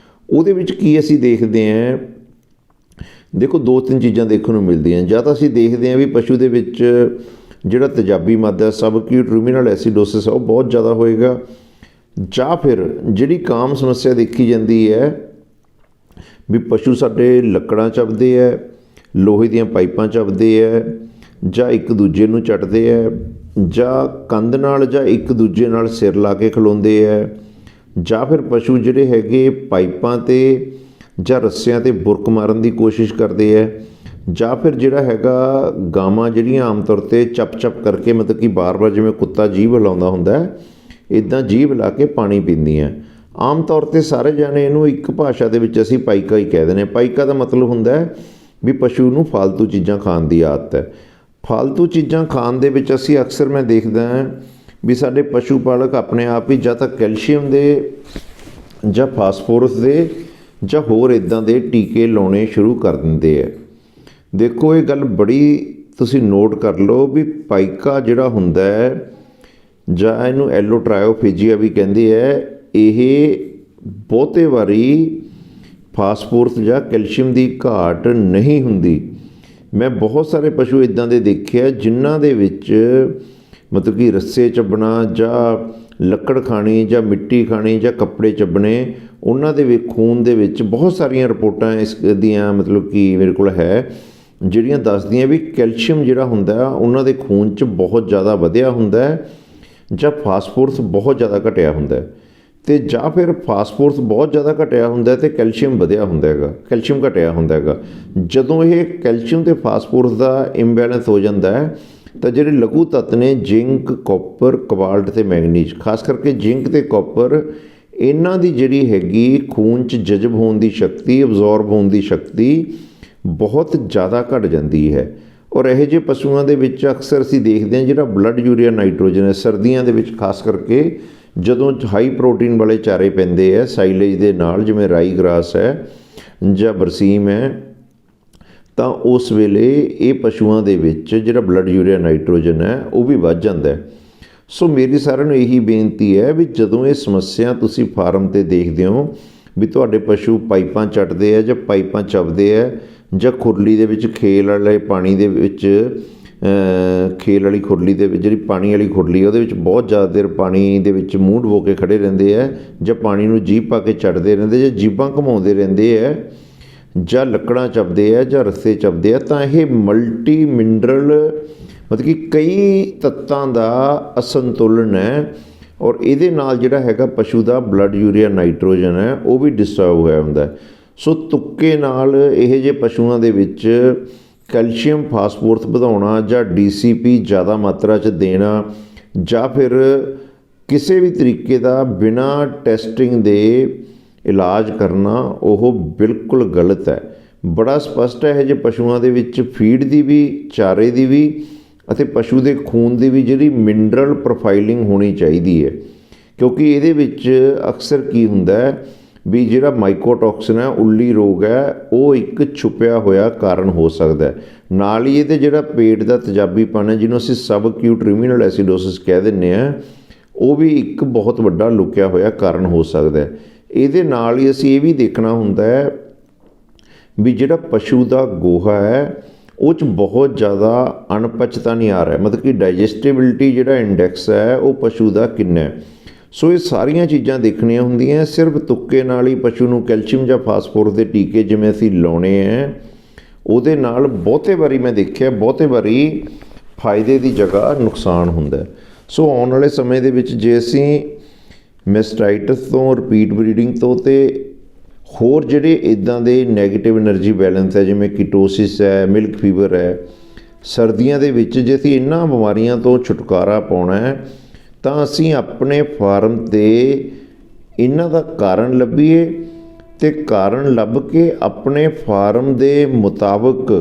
ਉਹਦੇ ਵਿੱਚ ਕੀ ਅਸੀਂ ਦੇਖਦੇ ਹਾਂ, ਦੇਖੋ 2-3 ਚੀਜ਼ਾਂ ਦੇਖਣ ਨੂੰ ਮਿਲਦੀਆਂ। ਜਾਂ ਤਾਂ ਅਸੀਂ ਦੇਖਦੇ ਹਾਂ ਵੀ ਪਸ਼ੂ ਦੇ ਵਿੱਚ ਜਿਹੜਾ ਤੇਜ਼ਾਬੀ ਮਾਦਾ ਸਬਕਿਊਟ ਰੂਮੀਨਲ ਐਸੀਡੋਸਿਸ ਉਹ ਬਹੁਤ ਜ਼ਿਆਦਾ ਹੋਏਗਾ। ਜਾਂ ਫਿਰ ਜਿਹੜੀ ਕਾਮ ਸਮੱਸਿਆ ਦੇਖੀ ਜਾਂਦੀ ਹੈ ਵੀ ਪਸ਼ੂ ਸਾਡੇ ਲੱਕੜਾਂ ਚੱਬਦੇ ਹੈ, ਲੋਹੇ ਦੀਆਂ ਪਾਈਪਾਂ ਚੱਬਦੇ ਹੈ, ਜਾਂ ਇੱਕ ਦੂਜੇ ਨੂੰ ਚੱਟਦੇ ਹੈ, ਜਾਂ ਕੰਧ ਨਾਲ ਜਾਂ ਇੱਕ ਦੂਜੇ ਨਾਲ ਸਿਰ ਲਾ ਕੇ ਖਲੋਂਦੇ ਹੈ, ਜਾਂ ਫਿਰ ਪਸ਼ੂ ਜਿਹੜੇ ਹੈਗੇ ਪਾਈਪਾਂ 'ਤੇ ਜਾਂ ਰੱਸਿਆਂ 'ਤੇ ਬੁਰਕ ਮਾਰਨ ਦੀ ਕੋਸ਼ਿਸ਼ ਕਰਦੇ ਹੈ, ਜਾਂ ਫਿਰ ਜਿਹੜਾ ਹੈਗਾ ਗਾਵਾਂ ਜਿਹੜੀਆਂ ਆਮ ਤੌਰ 'ਤੇ ਚੱਪ ਕਰਕੇ ਮਤਲਬ ਕਿ ਬਾਰ-ਬਾਰ ਜਿਵੇਂ ਕੁੱਤਾ ਜੀਭ ਹਿਲਾਉਂਦਾ ਹੁੰਦਾ ਇੱਦਾਂ ਜੀਭ ਲਾ ਕੇ ਪਾਣੀ ਪੀਂਦੀਆਂ। ਆਮ ਤੌਰ 'ਤੇ ਸਾਰੇ ਜਾਣੇ ਇਹਨੂੰ ਇੱਕ ਭਾਸ਼ਾ ਦੇ ਵਿੱਚ ਅਸੀਂ ਪਾਈਕਾ ਹੀ ਕਹਿ ਦਿੰਦੇ। ਪਾਈਕਾ ਦਾ ਮਤਲਬ ਹੁੰਦਾ ਹੈ ਵੀ ਪਸ਼ੂ ਨੂੰ ਫਾਲਤੂ ਚੀਜ਼ਾਂ ਖਾਣ ਦੀ ਆਦਤ ਹੈ। ਫਾਲਤੂ ਚੀਜ਼ਾਂ ਖਾਣ ਦੇ ਵਿੱਚ ਅਸੀਂ ਅਕਸਰ ਮੈਂ ਦੇਖਦਾ ਹਾਂ ਵੀ ਸਾਡੇ ਪਸ਼ੂ ਪਾਲਕ ਆਪਣੇ ਆਪ ਹੀ ਜਾਂ ਤਾਂ ਕੈਲਸ਼ੀਅਮ ਦੇ ਜਾਂ ਫਾਸਫੋਰਸ ਦੇ ਜਾਂ ਹੋਰ ਇੱਦਾਂ ਦੇ ਟੀਕੇ ਲਾਉਣੇ ਸ਼ੁਰੂ ਕਰ ਦਿੰਦੇ ਹੈ। ਦੇਖੋ ਇਹ ਗੱਲ ਬੜੀ ਤੁਸੀਂ ਨੋਟ ਕਰ ਲਓ ਵੀ ਪਾਈਕਾ ਜਿਹੜਾ ਹੁੰਦਾ ਹੈ ਜਾਂ ਇਹਨੂੰ ਐਲੋਟਰਾਇਓਫੇਜੀਆ ਵੀ ਕਹਿੰਦੇ ਹੈ, ਇਹ ਬਹੁਤੇ ਵਾਰੀ ਫਾਸਫੋਰਸ ਜਾਂ ਕੈਲਸ਼ੀਅਮ ਦੀ ਘਾਟ ਨਹੀਂ ਹੁੰਦੀ। ਮੈਂ ਬਹੁਤ ਸਾਰੇ ਪਸ਼ੂ ਇੱਦਾਂ ਦੇ ਦੇਖੇ ਜਿਨ੍ਹਾਂ ਦੇ ਵਿੱਚ ਮਤਲਬ ਕਿ ਰੱਸੇ ਚੱਬਣਾ ਜਾਂ ਲੱਕੜ ਖਾਣੀ ਜਾਂ ਮਿੱਟੀ ਖਾਣੀ ਜਾਂ ਕੱਪੜੇ ਚੱਬਣੇ, ਉਹਨਾਂ ਦੇ ਖੂਨ ਦੇ ਵਿੱਚ ਬਹੁਤ ਸਾਰੀਆਂ ਰਿਪੋਰਟਾਂ ਇਸ ਦੀਆਂ ਮਤਲਬ ਕਿ ਮੇਰੇ ਕੋਲ ਹੈ ਜਿਹੜੀਆਂ ਦੱਸਦੀਆਂ ਵੀ ਕੈਲਸ਼ੀਅਮ ਜਿਹੜਾ ਹੁੰਦਾ ਉਹਨਾਂ ਦੇ ਖੂਨ 'ਚ ਬਹੁਤ ਜ਼ਿਆਦਾ ਵਧਿਆ ਹੁੰਦਾ ਜਾਂ ਫਾਸਫੋਰਸ ਬਹੁਤ ਜ਼ਿਆਦਾ ਘਟਿਆ ਹੁੰਦਾ। ਅਤੇ ਜਾਂ ਫਿਰ ਫਾਸਫੋਰਸ ਬਹੁਤ ਜ਼ਿਆਦਾ ਘਟਿਆ ਹੁੰਦਾ ਅਤੇ ਕੈਲਸ਼ੀਅਮ ਵਧਿਆ ਹੁੰਦਾ ਹੈਗਾ, ਕੈਲਸ਼ੀਅਮ ਘਟਿਆ ਹੁੰਦਾ ਹੈਗਾ। ਜਦੋਂ ਇਹ ਕੈਲਸ਼ੀਅਮ ਅਤੇ ਫਾਸਫੋਰਸ ਦਾ ਇੰਬੈਲੈਂਸ ਹੋ ਜਾਂਦਾ ਹੈ ਤਾਂ ਜਿਹੜੇ ਲਘੂ ਤੱਤ ਨੇ ਜ਼ਿੰਕ, ਕਾਪਰ, ਕੋਬਾਲਟ ਅਤੇ ਮੈਗਨੀਜ਼, ਖਾਸ ਕਰਕੇ ਜ਼ਿੰਕ ਅਤੇ ਕਾਪਰ, ਇਹਨਾਂ ਦੀ ਜਿਹੜੀ ਹੈਗੀ ਖੂਨ 'ਚ ਜਜ਼ਬ ਹੋਣ ਦੀ ਸ਼ਕਤੀ, ਅਬਜ਼ੋਰਬ ਹੋਣ ਦੀ ਸ਼ਕਤੀ ਬਹੁਤ ਜ਼ਿਆਦਾ ਘਟ ਜਾਂਦੀ ਹੈ। ਔਰ ਇਹੋ ਜਿਹੇ ਪਸ਼ੂਆਂ ਦੇ ਵਿੱਚ ਅਕਸਰ ਅਸੀਂ ਦੇਖਦੇ ਹਾਂ ਜਿਹੜਾ ਬਲੱਡ ਯੂਰੀਆ ਨਾਈਟ੍ਰੋਜਨ ਹੈ, ਸਰਦੀਆਂ ਦੇ ਵਿੱਚ ਖਾਸ ਕਰਕੇ ਜਦੋਂ ਹਾਈ ਪ੍ਰੋਟੀਨ ਵਾਲੇ ਚਾਰੇ ਪੈਂਦੇ ਹੈ ਸਾਈਲੇਜ ਦੇ ਨਾਲ, ਜਿਵੇਂ ਰਾਈ ਗਰਾਸ ਹੈ ਜਾਂ ਬਰਸੀਮ ਹੈ, ਤਾਂ ਉਸ ਵੇਲੇ ਇਹ ਪਸ਼ੂਆਂ ਦੇ ਵਿੱਚ ਜਿਹੜਾ ਬਲੱਡ ਯੂਰੀਆ ਨਾਈਟ੍ਰੋਜਨ ਹੈ ਉਹ ਵੀ ਵੱਧ ਜਾਂਦਾ। ਸੋ ਮੇਰੀ ਸਾਰਿਆਂ ਨੂੰ ਇਹੀ ਬੇਨਤੀ ਹੈ ਵੀ ਜਦੋਂ ਇਹ ਸਮੱਸਿਆ ਤੁਸੀਂ ਫਾਰਮ 'ਤੇ ਦੇਖਦੇ ਹੋ ਵੀ ਤੁਹਾਡੇ ਪਸ਼ੂ ਪਾਈਪਾਂ ਚੱਟਦੇ ਆ ਜਾਂ ਪਾਈਪਾਂ ਚੱਬਦੇ ਆ ਜਾਂ ਖੁਰਲੀ ਦੇ ਵਿੱਚ ਖੇਲ ਵਾਲੇ ਪਾਣੀ ਦੇ ਵਿੱਚ ਖੇਲ ਵਾਲੀ ਖੁਰਲੀ ਦੇ ਵਿੱਚ ਜਿਹੜੀ ਪਾਣੀ ਵਾਲੀ ਖੁਰਲੀ ਉਹਦੇ ਵਿੱਚ ਬਹੁਤ ਜ਼ਿਆਦਾ ਦੇਰ ਪਾਣੀ ਦੇ ਵਿੱਚ ਮੂੰਹ ਡੁਬੋ ਕੇ ਖੜ੍ਹੇ ਰਹਿੰਦੇ ਹੈ, ਜਾਂ ਪਾਣੀ ਨੂੰ ਜੀਭ ਪਾ ਕੇ ਚੱਟਦੇ ਰਹਿੰਦੇ, ਜਾਂ ਜੀਭਾਂ ਘੁਮਾਉਂਦੇ ਰਹਿੰਦੇ ਹੈ, ਜਾਂ ਲੱਕੜਾਂ ਚੱਬਦੇ ਆ ਜਾਂ ਰੱਸੇ ਚੱਬਦੇ ਆ, ਤਾਂ ਇਹ ਮਲਟੀ ਮਿਨਰਲ ਮਤਲਬ ਕਿ ਕਈ ਤੱਤਾਂ ਦਾ ਅਸੰਤੁਲਨ ਹੈ। ਔਰ ਇਹਦੇ ਨਾਲ ਜਿਹੜਾ ਹੈਗਾ ਪਸ਼ੂ ਦਾ ਬਲੱਡ ਯੂਰੀਆ ਨਾਈਟ੍ਰੋਜਨ ਹੈ ਉਹ ਵੀ ਡਿਸਟਰਬ ਹੋਇਆ ਹੁੰਦਾ। ਸੋ ਤੁੱਕੇ ਨਾਲ ਇਹ ਜਿਹੇ ਪਸ਼ੂਆਂ ਦੇ ਵਿੱਚ ਕੈਲਸ਼ੀਅਮ ਫਾਸਫੋਰਸ ਵਧਾਉਣਾ ਜਾਂ DCP ਜ਼ਿਆਦਾ ਮਾਤਰਾ 'ਚ ਦੇਣਾ ਜਾਂ ਫਿਰ ਕਿਸੇ ਵੀ ਤਰੀਕੇ ਦਾ ਬਿਨਾਂ ਟੈਸਟਿੰਗ ਦੇ ਇਲਾਜ ਕਰਨਾ ਉਹ ਬਿਲਕੁਲ ਗਲਤ ਹੈ। ਬੜਾ ਸਪਸ਼ਟ ਹੈ ਇਹ ਜਿਹੇ ਪਸ਼ੂਆਂ ਦੇ ਵਿੱਚ ਫੀਡ ਦੀ ਵੀ, ਚਾਰੇ ਦੀ ਵੀ ਅਤੇ ਪਸ਼ੂ ਦੇ ਖੂਨ ਦੀ ਵੀ ਜਿਹੜੀ ਮਿਨਰਲ ਪ੍ਰੋਫਾਈਲਿੰਗ ਹੋਣੀ ਚਾਹੀਦੀ ਹੈ, ਕਿਉਂਕਿ ਇਹਦੇ ਵਿੱਚ ਅਕਸਰ ਕੀ ਹੁੰਦਾ ਹੈ ਵੀ ਜਿਹੜਾ ਮਾਈਕੋਟੌਕਸਿਨ ਹੈ, ਉੱਲੀ ਰੋਗ ਹੈ, ਉਹ ਇੱਕ ਛੁਪਿਆ ਹੋਇਆ ਕਾਰਨ ਹੋ ਸਕਦਾ। ਨਾਲ ਹੀ ਇਹਦੇ ਜਿਹੜਾ ਪੇਟ ਦਾ ਤੇਜ਼ਾਬੀਪਣ ਹੈ ਜਿਹਨੂੰ ਅਸੀਂ ਸਬਕਿਊਟ ਰੂਮੀਨਲ ਐਸੀਡੋਸਿਸ ਕਹਿ ਦਿੰਦੇ ਹਾਂ, ਉਹ ਵੀ ਇੱਕ ਬਹੁਤ ਵੱਡਾ ਲੁਕਿਆ ਹੋਇਆ ਕਾਰਨ ਹੋ ਸਕਦਾ। ਇਹਦੇ ਨਾਲ ਹੀ ਅਸੀਂ ਇਹ ਵੀ ਦੇਖਣਾ ਹੁੰਦਾ ਹੈ ਵੀ ਜਿਹੜਾ ਪਸ਼ੂ ਦਾ ਗੋਹਾ ਹੈ ਉਹ 'ਚ ਬਹੁਤ ਜ਼ਿਆਦਾ ਅਣਪਚਤਾ ਨਹੀਂ ਆ ਰਿਹਾ, ਮਤਲਬ ਕਿ ਡਾਈਜੈਸਟੇਬਿਲਿਟੀ ਜਿਹੜਾ ਇੰਡੈਕਸ ਹੈ ਉਹ ਪਸ਼ੂ ਦਾ ਕਿੰਨਾ ਹੈ। ਸੋ ਇਹ ਸਾਰੀਆਂ ਚੀਜ਼ਾਂ ਦੇਖਣੀਆਂ ਹੁੰਦੀਆਂ। ਸਿਰਫ ਤੁੱਕੇ ਨਾਲ ਹੀ ਪਸ਼ੂ ਨੂੰ ਕੈਲਸ਼ੀਅਮ ਜਾਂ ਫਾਸਫੋਰਸ ਦੇ ਟੀਕੇ ਜਿਵੇਂ ਅਸੀਂ ਲਾਉਣੇ ਹੈ, ਉਹਦੇ ਨਾਲ ਬਹੁਤੇ ਵਾਰੀ ਮੈਂ ਦੇਖਿਆ ਬਹੁਤੇ ਵਾਰੀ ਫਾਇਦੇ ਦੀ ਜਗ੍ਹਾ ਨੁਕਸਾਨ ਹੁੰਦਾ। ਸੋ ਆਉਣ ਵਾਲੇ ਸਮੇਂ ਦੇ ਵਿੱਚ ਜੇ ਅਸੀਂ ਮੈਸਟਾਈਟਸ ਤੋਂ, ਰਿਪੀਟ ਬਰੀਡਿੰਗ ਤੋਂ ਅਤੇ ਹੋਰ ਜਿਹੜੇ ਇੱਦਾਂ ਦੇ ਨੈਗੇਟਿਵ એનર્ਜੀ ਬੈਲੈਂਸ ਹੈ ਜਿਵੇਂ ਕੀਟੋਸਿਸ ਹੈ, ਮਿਲਕ ਫੀਵਰ ਹੈ, ਸਰਦੀਆਂ ਦੇ ਵਿੱਚ ਜੇ ਅਸੀਂ ਇਹਨਾਂ ਬਿਮਾਰੀਆਂ ਤੋਂ ਛੁਟਕਾਰਾ ਪਾਉਣਾ ਹੈ ਤਾਂ ਅਸੀਂ ਆਪਣੇ ਫਾਰਮ 'ਤੇ ਇਹਨਾਂ ਦਾ ਕਾਰਨ ਲੱਭੀਏ ਅਤੇ ਕਾਰਨ ਲੱਭ ਕੇ ਆਪਣੇ ਫਾਰਮ ਦੇ ਮੁਤਾਬਕ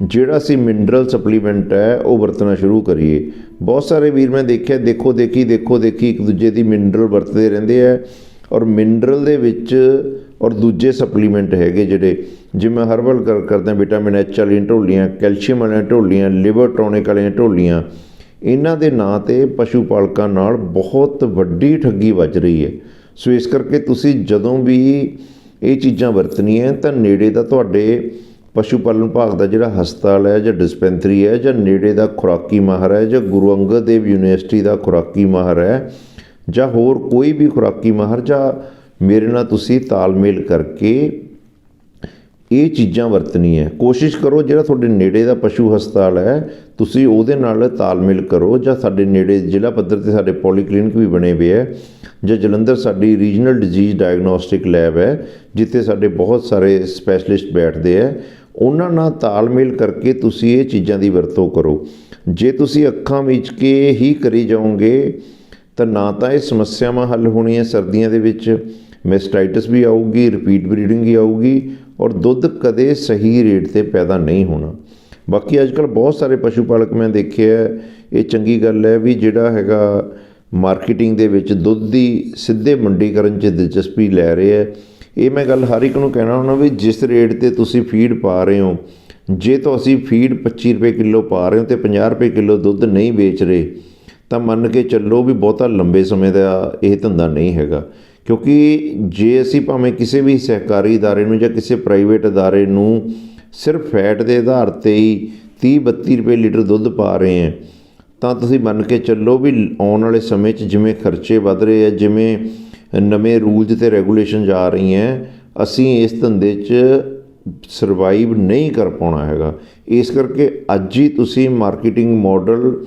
ਜਿਹੜਾ ਅਸੀਂ ਮਿਨਰਲ ਸਪਲੀਮੈਂਟ ਹੈ ਉਹ ਵਰਤਣਾ ਸ਼ੁਰੂ ਕਰੀਏ। ਬਹੁਤ ਸਾਰੇ ਵੀਰ ਮੈਂ ਦੇਖਿਆ ਦੇਖੋ ਦੇਖੀ ਇੱਕ ਦੂਜੇ ਦੀ ਮਿਨਰਲ ਵਰਤਦੇ ਰਹਿੰਦੇ ਹੈ, ਔਰ ਮਿਨਰਲ ਦੇ ਵਿੱਚ ਔਰ ਦੂਜੇ ਸਪਲੀਮੈਂਟ ਹੈਗੇ ਜਿਹੜੇ ਜਿਵੇਂ ਹਰਬਲ ਗੱਲ ਕਰਦੇ ਹਾਂ, ਵਿਟਾਮਿਨ ਐਚ ਵਾਲੀਆਂ ਢੋਲੀਆਂ, ਕੈਲਸ਼ੀਅਮ ਵਾਲੀਆਂ ਢੋਲੀਆਂ, ਲਿਵਰ ਟੋਨਿਕ ਵਾਲੀਆਂ ਢੋਲੀਆਂ, ਇਹਨਾਂ ਦੇ ਨਾਂ 'ਤੇ ਪਸ਼ੂ ਪਾਲਕਾਂ ਨਾਲ ਬਹੁਤ ਵੱਡੀ ਠੱਗੀ ਵੱਜ ਰਹੀ ਹੈ। ਸੋ ਇਸ ਕਰਕੇ ਤੁਸੀਂ ਜਦੋਂ ਵੀ ਇਹ ਚੀਜ਼ਾਂ ਵਰਤਣੀਆਂ ਤਾਂ ਨੇੜੇ ਦਾ ਤੁਹਾਡੇ ਪਸ਼ੂ ਪਾਲਣ ਵਿਭਾਗ ਦਾ ਜਿਹੜਾ ਹਸਪਤਾਲ ਹੈ ਜਾਂ ਡਿਸਪੈਂਸਰੀ ਹੈ, ਜਾਂ ਨੇੜੇ ਦਾ ਖੁਰਾਕੀ ਮਾਹਰ ਹੈ, ਜਾਂ ਗੁਰੂ ਅੰਗਦ ਦੇਵ ਯੂਨੀਵਰਸਿਟੀ ਦਾ ਖੁਰਾਕੀ ਮਾਹਰ ਹੈ, ਜਾਂ ਹੋਰ ਕੋਈ ਵੀ ਖੁਰਾਕੀ ਮਾਹਰ, ਜਾਂ ਮੇਰੇ ਨਾਲ ਤੁਸੀਂ ਤਾਲਮੇਲ ਕਰਕੇ ਇਹ ਚੀਜ਼ਾਂ ਵਰਤਣੀਆਂ। ਕੋਸ਼ਿਸ਼ ਕਰੋ ਜਿਹੜਾ ਤੁਹਾਡੇ ਨੇੜੇ ਦਾ ਪਸ਼ੂ ਹਸਪਤਾਲ ਹੈ ਤੁਸੀਂ ਉਹਦੇ ਨਾਲ ਤਾਲਮੇਲ ਕਰੋ, ਜਾਂ ਸਾਡੇ ਨੇੜੇ ਜ਼ਿਲ੍ਹਾ ਪੱਧਰ 'ਤੇ ਸਾਡੇ ਪੋਲੀਕਲੀਨਿਕ ਵੀ ਬਣੇ ਹੋਏ ਹੈ, ਜਾਂ ਜਲੰਧਰ ਸਾਡੀ ਰੀਜਨਲ ਡਿਜ਼ੀਜ਼ ਡਾਇਗਨੋਸਟਿਕ ਲੈਬ ਹੈ ਜਿੱਥੇ ਸਾਡੇ ਬਹੁਤ ਸਾਰੇ ਸਪੈਸ਼ਲਿਸਟ ਬੈਠਦੇ ਹੈ। ਉਹਨਾਂ ਨਾਲ ਤਾਲਮੇਲ ਕਰਕੇ ਤੁਸੀਂ ਇਹ ਚੀਜ਼ਾਂ ਦੀ ਵਰਤੋਂ ਕਰੋ। ਜੇ ਤੁਸੀਂ ਅੱਖਾਂ ਮੀਚ ਕੇ ਹੀ ਕਰੀ ਜਾਓਗੇ ਤਾਂ ਨਾ ਤਾਂ ਇਹ ਸਮੱਸਿਆਵਾਂ ਹੱਲ ਹੋਣੀਆਂ, ਸਰਦੀਆਂ ਦੇ ਵਿੱਚ ਮੈਸਟਾਈਟਸ ਵੀ ਆਊਗੀ, ਰਿਪੀਟ ਬਰੀਡਿੰਗ ਵੀ ਆਊਗੀ, ਔਰ ਦੁੱਧ ਕਦੇ ਸਹੀ ਰੇਟ 'ਤੇ ਪੈਦਾ ਨਹੀਂ ਹੋਣਾ। ਬਾਕੀ ਅੱਜ ਕੱਲ੍ਹ ਬਹੁਤ ਸਾਰੇ ਪਸ਼ੂ ਪਾਲਕ ਮੈਂ ਦੇਖਿਆ, ਇਹ ਚੰਗੀ ਗੱਲ ਹੈ ਵੀ ਜਿਹੜਾ ਹੈਗਾ ਮਾਰਕੀਟਿੰਗ ਦੇ ਵਿੱਚ ਦੁੱਧ ਦੀ ਸਿੱਧੇ ਮੰਡੀਕਰਨ 'ਚ ਦਿਲਚਸਪੀ ਲੈ ਰਹੇ ਹੈ। ਇਹ ਮੈਂ ਗੱਲ ਹਰ ਇੱਕ ਨੂੰ ਕਹਿਣਾ ਹੁੰਦਾ ਵੀ ਜਿਸ ਰੇਟ 'ਤੇ ਤੁਸੀਂ ਫੀਡ ਪਾ ਰਹੇ ਹੋ, ਜੇ ਤੁਸੀਂ ਫੀਡ 25 ਰੁਪਏ ਕਿੱਲੋ ਪਾ ਰਹੇ ਹੋ ਅਤੇ 50 ਰੁਪਏ ਕਿੱਲੋ ਦੁੱਧ ਨਹੀਂ ਵੇਚ ਰਹੇ ਤਾਂ ਮੰਨ ਕੇ ਚੱਲੋ ਵੀ ਬਹੁਤਾ ਲੰਬੇ ਸਮੇਂ ਦਾ ਇਹ ਧੰਦਾ ਨਹੀਂ ਹੈਗਾ। ਕਿਉਂਕਿ ਜੇ ਅਸੀਂ ਭਾਵੇਂ ਕਿਸੇ ਵੀ ਸਹਿਕਾਰੀ ਅਦਾਰੇ ਨੂੰ ਜਾਂ ਕਿਸੇ ਪ੍ਰਾਈਵੇਟ ਅਦਾਰੇ ਨੂੰ ਸਿਰਫ ਫੈਟ ਦੇ ਆਧਾਰ 'ਤੇ ਹੀ 30-32 ਰੁਪਏ ਲੀਟਰ ਦੁੱਧ ਪਾ ਰਹੇ ਹੈ ਤਾਂ ਤੁਸੀਂ ਮੰਨ ਕੇ ਚੱਲੋ ਵੀ ਆਉਣ ਵਾਲੇ ਸਮੇਂ 'ਚ ਜਿਵੇਂ ਖਰਚੇ ਵੱਧ ਰਹੇ ਹੈ, ਜਿਵੇਂ ਨਵੇਂ ਰੂਲਜ਼ ਅਤੇ ਰੈਗੂਲੇਸ਼ਨ ਆ ਰਹੀਆਂ, ਅਸੀਂ ਇਸ ਧੰਦੇ 'ਚ ਸਰਵਾਈਵ ਨਹੀਂ ਕਰ ਪਾਉਣਾ ਹੈਗਾ। ਇਸ ਕਰਕੇ ਅੱਜ ਹੀ ਤੁਸੀਂ ਮਾਰਕੀਟਿੰਗ ਮਾਡਲ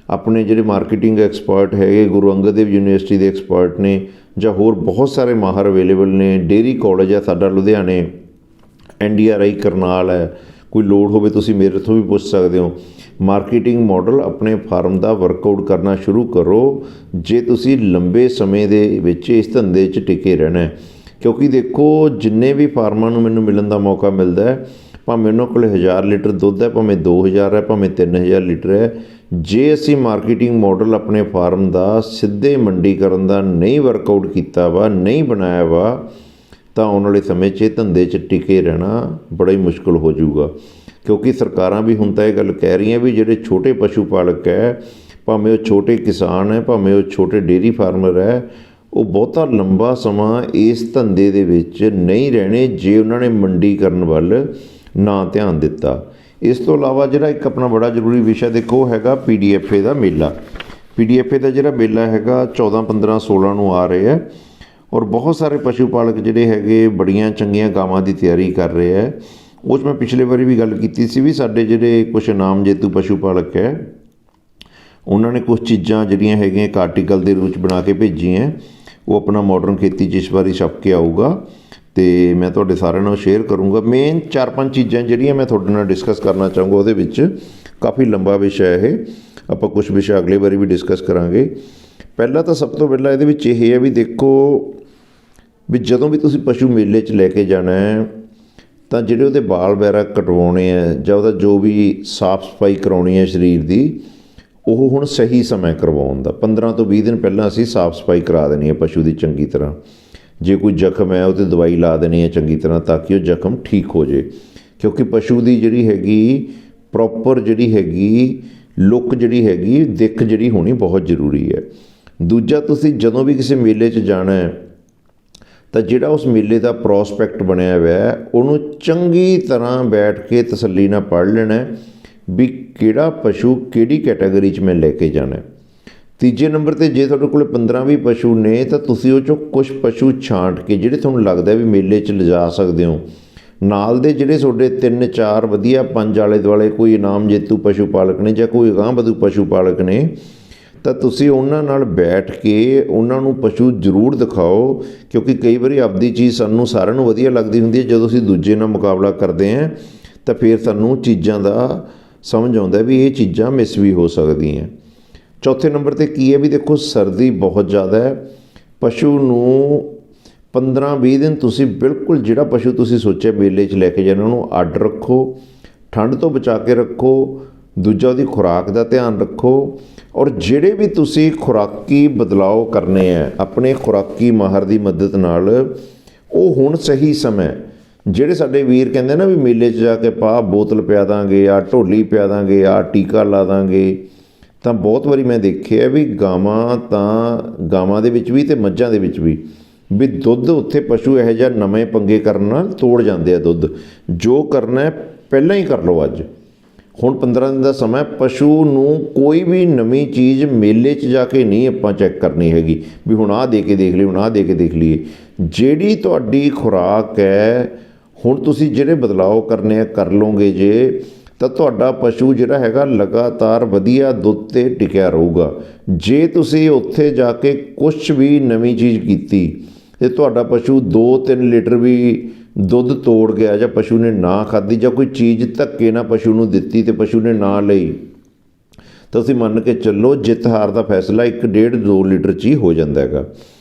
ਆਪਣੇ ਜਿਹੜੇ ਮਾਰਕੀਟਿੰਗ ਐਕਸਪਰਟ ਹੈਗੇ, ਗੁਰੂ ਅੰਗਦ ਦੇਵ ਯੂਨੀਵਰਸਿਟੀ ਦੇ ਐਕਸਪਰਟ ਨੇ, ਜਾਂ ਹੋਰ ਬਹੁਤ ਸਾਰੇ ਮਾਹਰ ਅਵੇਲੇਬਲ ਨੇ, ਡੇਅਰੀ ਕਾਲਜ ਹੈ ਸਾਡਾ ਲੁਧਿਆਣੇ, NDRI ਕਰਨਾਲ ਹੈ, ਕੋਈ ਲੋੜ ਹੋਵੇ ਤੁਸੀਂ ਮੇਰੇ ਤੋਂ ਵੀ ਪੁੱਛ ਸਕਦੇ ਹੋ। ਮਾਰਕੀਟਿੰਗ ਮਾਡਲ ਆਪਣੇ ਫਾਰਮ ਦਾ ਵਰਕਆਊਟ ਕਰਨਾ ਸ਼ੁਰੂ ਕਰੋ ਜੇ ਤੁਸੀਂ ਲੰਬੇ ਸਮੇਂ ਦੇ ਵਿੱਚ ਇਸ ਧੰਦੇ 'ਚ ਟਿਕੇ ਰਹਿਣਾ। ਕਿਉਂਕਿ ਦੇਖੋ ਜਿੰਨੇ ਵੀ ਫਾਰਮਾਂ ਨੂੰ ਮੈਨੂੰ ਮਿਲਣ ਦਾ ਮੌਕਾ ਮਿਲਦਾ ਹੈ, ਭਾਵੇਂ ਉਹਨਾਂ ਕੋਲ 1000 ਲੀਟਰ ਦੁੱਧ ਹੈ, ਭਾਵੇਂ 2000 ਹੈ, ਭਾਵੇਂ 3000 ਲੀਟਰ ਹੈ, ਜੇ ਅਸੀਂ ਮਾਰਕੀਟਿੰਗ ਮਾਡਲ ਆਪਣੇ ਫਾਰਮ ਦਾ ਸਿੱਧੇ ਮੰਡੀਕਰਨ ਦਾ ਨਹੀਂ ਵਰਕਆਊਟ ਕੀਤਾ ਵਾ, ਨਹੀਂ ਬਣਾਇਆ ਵਾ, ਤਾਂ ਆਉਣ ਵਾਲੇ ਸਮੇਂ 'ਚ ਇਹ ਧੰਦੇ 'ਚ ਟਿਕੇ ਰਹਿਣਾ ਬੜਾ ਹੀ ਮੁਸ਼ਕਿਲ ਹੋ ਜਾਊਗਾ। ਕਿਉਂਕਿ ਸਰਕਾਰਾਂ ਵੀ ਹੁਣ ਤਾਂ ਇਹ ਗੱਲ ਕਹਿ ਰਹੀਆਂ ਵੀ ਜਿਹੜੇ ਛੋਟੇ ਪਸ਼ੂ ਪਾਲਕ ਹੈ, ਭਾਵੇਂ ਉਹ ਛੋਟੇ ਕਿਸਾਨ ਹੈ, ਭਾਵੇਂ ਉਹ ਛੋਟੇ ਡੇਅਰੀ ਫਾਰਮਰ ਹੈ, ਉਹ ਬਹੁਤਾ ਲੰਬਾ ਸਮਾਂ ਇਸ ਧੰਦੇ ਦੇ ਵਿੱਚ ਨਹੀਂ ਰਹਿਣੇ ਜੇ ਉਹਨਾਂ ਨੇ ਮੰਡੀਕਰਨ ਵੱਲ ਨਾ ਧਿਆਨ ਦਿੱਤਾ। ਇਸ ਤੋਂ ਇਲਾਵਾ ਜਿਹੜਾ ਇੱਕ ਆਪਣਾ ਬੜਾ ਜ਼ਰੂਰੀ ਵਿਸ਼ਾ ਦੇਖੋ ਹੈਗਾ PDFA ਦਾ ਮੇਲਾ। PDFA ਦਾ ਜਿਹੜਾ ਮੇਲਾ ਹੈਗਾ 14, 15, 16 ਨੂੰ ਆ ਰਿਹਾ ਹੈ, ਔਰ ਬਹੁਤ ਸਾਰੇ ਪਸ਼ੂ ਪਾਲਕ ਜਿਹੜੇ ਹੈਗੇ ਬੜੀਆਂ ਚੰਗੀਆਂ ਗਾਵਾਂ ਦੀ ਤਿਆਰੀ ਕਰ ਰਹੇ ਹੈ। ਉਹ 'ਚ ਮੈਂ ਪਿਛਲੇ ਵਾਰੀ ਵੀ ਗੱਲ ਕੀਤੀ ਸੀ ਵੀ ਸਾਡੇ ਜਿਹੜੇ ਕੁਛ ਇਨਾਮ ਜੇਤੂ ਪਸ਼ੂ ਪਾਲਕ ਹੈ ਉਹਨਾਂ ਨੇ ਕੁਛ ਚੀਜ਼ਾਂ ਜਿਹੜੀਆਂ ਹੈਗੀਆਂ ਇੱਕ ਆਰਟੀਕਲ ਦੇ ਰੂਪ 'ਚ ਬਣਾ ਕੇ ਭੇਜੀਆਂ, ਉਹ ਆਪਣਾ ਮਾਡਰਨ ਖੇਤੀ 'ਚ ਇਸ ਵਾਰੀ ਛਪ ਕੇ ਆਊਗਾ ਅਤੇ ਮੈਂ ਤੁਹਾਡੇ ਸਾਰਿਆਂ ਨਾਲ ਸ਼ੇਅਰ ਕਰੂੰਗਾ। ਮੇਨ 4-5 ਚੀਜ਼ਾਂ ਜਿਹੜੀਆਂ ਮੈਂ ਤੁਹਾਡੇ ਨਾਲ ਡਿਸਕਸ ਕਰਨਾ ਚਾਹੂੰਗਾ। ਉਹਦੇ ਵਿੱਚ ਕਾਫੀ ਲੰਬਾ ਵਿਸ਼ਾ ਹੈ ਇਹ, ਆਪਾਂ ਕੁਛ ਵਿਸ਼ਾ ਅਗਲੇ ਵਾਰੀ ਵੀ ਡਿਸਕਸ ਕਰਾਂਗੇ। ਪਹਿਲਾਂ ਤਾਂ ਸਭ ਤੋਂ ਪਹਿਲਾਂ ਇਹਦੇ ਵਿੱਚ ਇਹ ਹੈ ਵੀ ਦੇਖੋ ਵੀ ਜਦੋਂ ਵੀ ਤੁਸੀਂ ਪਸ਼ੂ ਮੇਲੇ 'ਚ ਲੈ ਕੇ ਜਾਣਾ ਹੈ ਤਾਂ ਜਿਹੜੇ ਉਹਦੇ ਬਾਲ ਵਗੈਰਾ ਕਟਵਾਉਣੇ ਹੈ ਜਾਂ ਉਹਦਾ ਜੋ ਵੀ ਸਾਫ਼ ਸਫਾਈ ਕਰਾਉਣੀ ਹੈ ਸਰੀਰ ਦੀ, ਉਹ ਹੁਣ ਸਹੀ ਸਮਾਂ ਕਰਵਾਉਣ ਦਾ 15 ਤੋਂ 20 ਦਿਨ ਪਹਿਲਾਂ ਅਸੀਂ ਸਾਫ਼ ਸਫਾਈ ਕਰਾ ਦੇਣੀ ਹੈ ਪਸ਼ੂ ਦੀ ਚੰਗੀ ਤਰ੍ਹਾਂ। ਜੇ ਕੋਈ ਜ਼ਖਮ ਹੈ ਉਹ 'ਤੇ ਦਵਾਈ ਲਾ ਦੇਣੀ ਹੈ ਚੰਗੀ ਤਰ੍ਹਾਂ ਤਾਂ ਕਿ ਉਹ ਜ਼ਖਮ ਠੀਕ ਹੋ ਜਾਏ। ਕਿਉਂਕਿ ਪਸ਼ੂ ਦੀ ਜਿਹੜੀ ਹੈਗੀ ਪ੍ਰੋਪਰ ਜਿਹੜੀ ਹੈਗੀ ਲੁੱਕ ਜਿਹੜੀ ਹੈਗੀ ਦਿੱਖ ਜਿਹੜੀ ਹੋਣੀ ਬਹੁਤ ਜ਼ਰੂਰੀ ਹੈ। ਦੂਜਾ, ਤੁਸੀਂ ਜਦੋਂ ਵੀ ਕਿਸੇ ਮੇਲੇ 'ਚ ਜਾਣਾ ਹੈ ਤਾਂ ਜਿਹੜਾ ਉਸ ਮੇਲੇ ਦਾ ਪ੍ਰੋਸਪੈਕਟ ਬਣਿਆ ਹੋਇਆ ਉਹਨੂੰ ਚੰਗੀ ਤਰ੍ਹਾਂ ਬੈਠ ਕੇ ਤਸੱਲੀ ਨਾਲ ਪੜ੍ਹ ਲੈਣਾ ਵੀ ਕਿਹੜਾ ਪਸ਼ੂ ਕਿਹੜੀ ਕੈਟਾਗਰੀ 'ਚ ਮੈਂ ਲੈ ਕੇ ਜਾਣਾ। ਤੀਜੇ ਨੰਬਰ 'ਤੇ ਜੇ ਤੁਹਾਡੇ ਕੋਲ 15-20 ਪਸ਼ੂ ਨੇ ਤਾਂ ਤੁਸੀਂ ਉਹ 'ਚੋਂ ਕੁਛ ਪਸ਼ੂ ਛਾਂਟ ਕੇ ਜਿਹੜੇ ਤੁਹਾਨੂੰ ਲੱਗਦਾ ਵੀ ਮੇਲੇ 'ਚ ਲਿਜਾ ਸਕਦੇ ਹੋ, ਨਾਲ ਦੇ ਜਿਹੜੇ ਤੁਹਾਡੇ 3-4 ਵਧੀਆ 5 ਆਲੇ ਦੁਆਲੇ ਕੋਈ ਇਨਾਮ ਜੇਤੂ ਪਸ਼ੂ ਪਾਲਕ ਨੇ ਜਾਂ ਕੋਈ ਅਗਾਂਹ-ਵਧੂ ਪਸ਼ੂ ਪਾਲਕ ਨੇ, ਤਾਂ ਤੁਸੀਂ ਉਹਨਾਂ ਨਾਲ ਬੈਠ ਕੇ ਉਹਨਾਂ ਨੂੰ ਪਸ਼ੂ ਜ਼ਰੂਰ ਦਿਖਾਓ। ਕਿਉਂਕਿ ਕਈ ਵਾਰੀ ਆਪਦੀ ਚੀਜ਼ ਸਾਨੂੰ ਸਾਰਿਆਂ ਨੂੰ ਵਧੀਆ ਲੱਗਦੀ ਹੁੰਦੀ ਹੈ, ਜਦੋਂ ਅਸੀਂ ਦੂਜੇ ਨਾਲ ਮੁਕਾਬਲਾ ਕਰਦੇ ਹਾਂ ਤਾਂ ਫਿਰ ਸਾਨੂੰ ਚੀਜ਼ਾਂ ਦਾ ਸਮਝ ਆਉਂਦਾ ਵੀ ਇਹ ਚੀਜ਼ਾਂ ਮਿਸ ਵੀ ਹੋ ਸਕਦੀਆਂ। ਚੌਥੇ ਨੰਬਰ 'ਤੇ ਕੀ ਹੈ ਵੀ ਦੇਖੋ ਸਰਦੀ ਬਹੁਤ ਜ਼ਿਆਦਾ ਹੈ, ਪਸ਼ੂ ਨੂੰ 15-20 ਦਿਨ ਤੁਸੀਂ ਬਿਲਕੁਲ ਜਿਹੜਾ ਪਸ਼ੂ ਤੁਸੀਂ ਸੋਚਿਆ ਮੇਲੇ 'ਚ ਲੈ ਕੇ ਜਾਣਾ ਉਹਨੂੰ ਅੱਡ ਰੱਖੋ, ਠੰਡ ਤੋਂ ਬਚਾ ਕੇ ਰੱਖੋ। ਦੂਜਾ, ਉਹਦੀ ਖੁਰਾਕ ਦਾ ਧਿਆਨ ਰੱਖੋ, ਔਰ ਜਿਹੜੇ ਵੀ ਤੁਸੀਂ ਖੁਰਾਕੀ ਬਦਲਾਓ ਕਰਨੇ ਹੈ ਆਪਣੇ ਖੁਰਾਕੀ ਮਾਹਰ ਦੀ ਮਦਦ ਨਾਲ, ਉਹ ਹੁਣ ਸਹੀ ਸਮਾਂ ਜਿਹੜੇ ਸਾਡੇ ਵੀਰ ਕਹਿੰਦੇ ਨਾ ਵੀ ਮੇਲੇ 'ਚ ਜਾ ਕੇ ਪਾ ਬੋਤਲ ਪਿਆ ਦਾਂਗੇ, ਆਹ ਢੋਲੀ ਪਿਆ ਦਾਂਗੇ, ਆਹ ਟੀਕਾ ਲਾ ਦਾਂਗੇ, ਤਾਂ ਬਹੁਤ ਵਾਰੀ ਮੈਂ ਦੇਖਿਆ ਵੀ ਗਾਵਾਂ ਦੇ ਵਿੱਚ ਵੀ ਅਤੇ ਮੱਝਾਂ ਦੇ ਵਿੱਚ ਵੀ ਦੁੱਧ ਉੱਥੇ ਪਸ਼ੂ ਇਹੋ ਜਿਹਾ ਨਵੇਂ ਪੰਗੇ ਕਰਨ ਨਾਲ ਤੋੜ ਜਾਂਦੇ ਆ ਦੁੱਧ। ਜੋ ਕਰਨਾ ਪਹਿਲਾਂ ਹੀ ਕਰ ਲਓ। ਅੱਜ ਹੁਣ 15 ਦਿਨ ਦਾ ਸਮਾਂ, ਪਸ਼ੂ ਨੂੰ ਕੋਈ ਵੀ ਨਵੀਂ ਚੀਜ਼ ਮੇਲੇ 'ਚ ਜਾ ਕੇ ਨਹੀਂ ਆਪਾਂ ਚੈੱਕ ਕਰਨੀ ਹੈਗੀ ਵੀ ਹੁਣ ਆਹ ਦੇ ਕੇ ਦੇਖ ਲਈ, ਹੁਣ ਆਹ ਦੇ ਕੇ ਦੇਖ ਲਈਏ। ਜਿਹੜੀ ਤੁਹਾਡੀ ਖੁਰਾਕ ਹੈ, ਹੁਣ ਤੁਸੀਂ ਜਿਹੜੇ ਬਦਲਾਓ ਕਰਨੇ ਆ ਕਰ ਲਓਗੇ ਜੇ, ਤਾਂ ਤੁਹਾਡਾ ਪਸ਼ੂ ਜਿਹੜਾ ਹੈਗਾ ਲਗਾਤਾਰ ਵਧੀਆ ਦੁੱਧ 'ਤੇ ਟਿਕਿਆ ਰਹੂਗਾ। ਜੇ ਤੁਸੀਂ ਉੱਥੇ ਜਾ ਕੇ ਕੁਛ ਵੀ ਨਵੀਂ ਚੀਜ਼ ਕੀਤੀ ਅਤੇ ਤੁਹਾਡਾ ਪਸ਼ੂ 2-3 ਲੀਟਰ ਵੀ ਦੁੱਧ ਤੋੜ ਗਿਆ, ਜਾਂ ਪਸ਼ੂ ਨੇ ਨਾ ਖਾਧੀ, ਜਾਂ ਕੋਈ ਚੀਜ਼ ਧੱਕੇ ਨਾਲ ਪਸ਼ੂ ਨੂੰ ਦਿੱਤੀ ਅਤੇ ਪਸ਼ੂ ਨੇ ਨਾ ਲਈ, ਤਾਂ ਤੁਸੀਂ ਮੰਨ ਕੇ ਚੱਲੋ ਜਿੱਤ ਹਾਰ ਦਾ ਫੈਸਲਾ 1.5-2 ਲੀਟਰ 'ਚ ਹੀ ਹੋ ਜਾਂਦਾ ਹੈਗਾ।